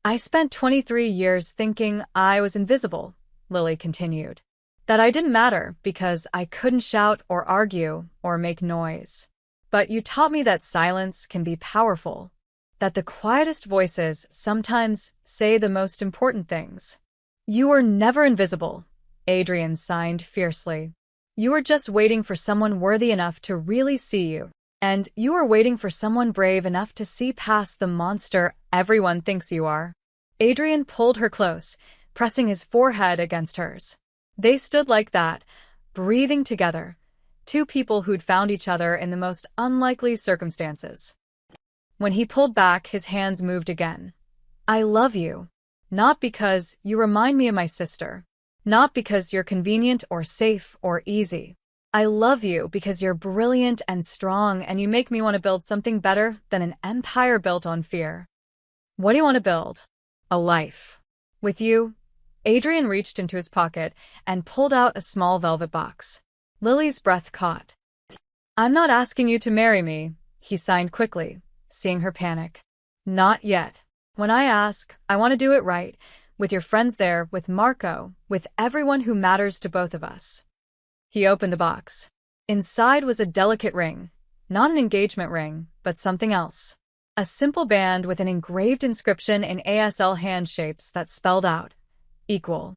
S1: "I spent 23 years thinking I was invisible," Lily continued. "That I didn't matter because I couldn't shout or argue or make noise. But you taught me that silence can be powerful, that the quietest voices sometimes say the most important things." "You were never invisible," Adrian signed fiercely. "You were just waiting for someone worthy enough to really see you. And you were waiting for someone brave enough to see past the monster everyone thinks you are." Adrian pulled her close, pressing his forehead against hers. They stood like that, breathing together, two people who'd found each other in the most unlikely circumstances. When he pulled back, his hands moved again. "I love you. Not because you remind me of my sister. Not because you're convenient or safe or easy. I love you because you're brilliant and strong and you make me want to build something better than an empire built on fear." "What do you want to build?" "A life. With you." Adrian reached into his pocket and pulled out a small velvet box. Lily's breath caught. "I'm not asking you to marry me," he signed quickly, seeing her panic. "Not yet. When I ask, I want to do it right, with your friends there, with Marco, with everyone who matters to both of us." He opened the box. Inside was a delicate ring, not an engagement ring, but something else. A simple band with an engraved inscription in ASL hand shapes that spelled out, "Equal."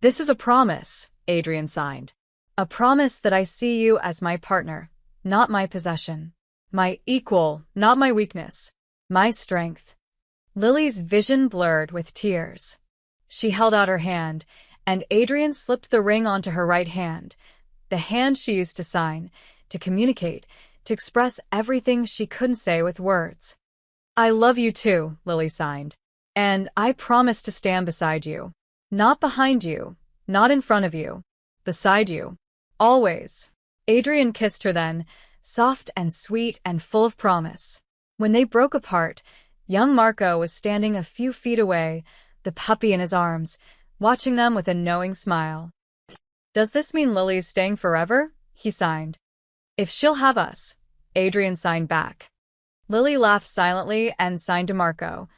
S1: This is a promise, Adrian signed. A promise that I see you as my partner, not my possession. My equal, not my weakness. My strength. Lily's vision blurred with tears. She held out her hand, and Adrian slipped the ring onto her right hand, the hand she used to sign, to communicate, to express everything she couldn't say with words. I love you too, Lily signed. And I promise to stand beside you. Not behind you, not in front of you. Beside you. Always. Adrian kissed her then, soft and sweet and full of promise. When they broke apart, young Marco was standing a few feet away, the puppy in his arms, watching them with a knowing smile. Does this mean Lily's staying forever? He signed. If she'll have us. Adrian signed back. Lily laughed silently and signed to Marco.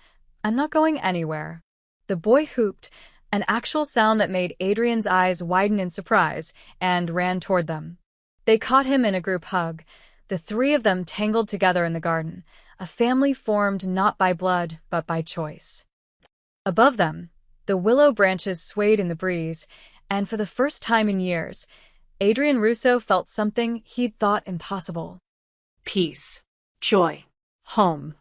S1: I'm not going anywhere. The boy hooped, an actual sound that made Adrian's eyes widen in surprise, and ran toward them. They caught him in a group hug, the three of them tangled together in the garden, a family formed not by blood but by choice. Above them, the willow branches swayed in the breeze, and for the first time in years, Adrian Russo felt something he'd thought impossible.
S2: Peace. Joy. Home.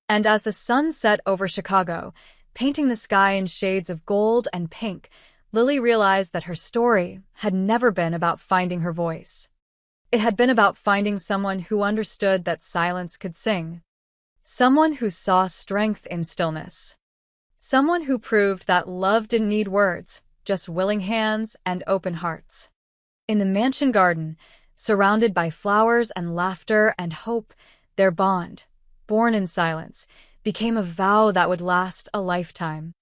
S1: And as the sun set over Chicago, painting the sky in shades of gold and pink, Lily realized that her story had never been about finding her voice. It had been about finding someone who understood that silence could sing. Someone who saw strength in stillness. Someone who proved that love didn't need words, just willing hands and open hearts. In the mansion garden, surrounded by flowers and laughter and hope, their bond, born in silence, became a vow that would last a lifetime.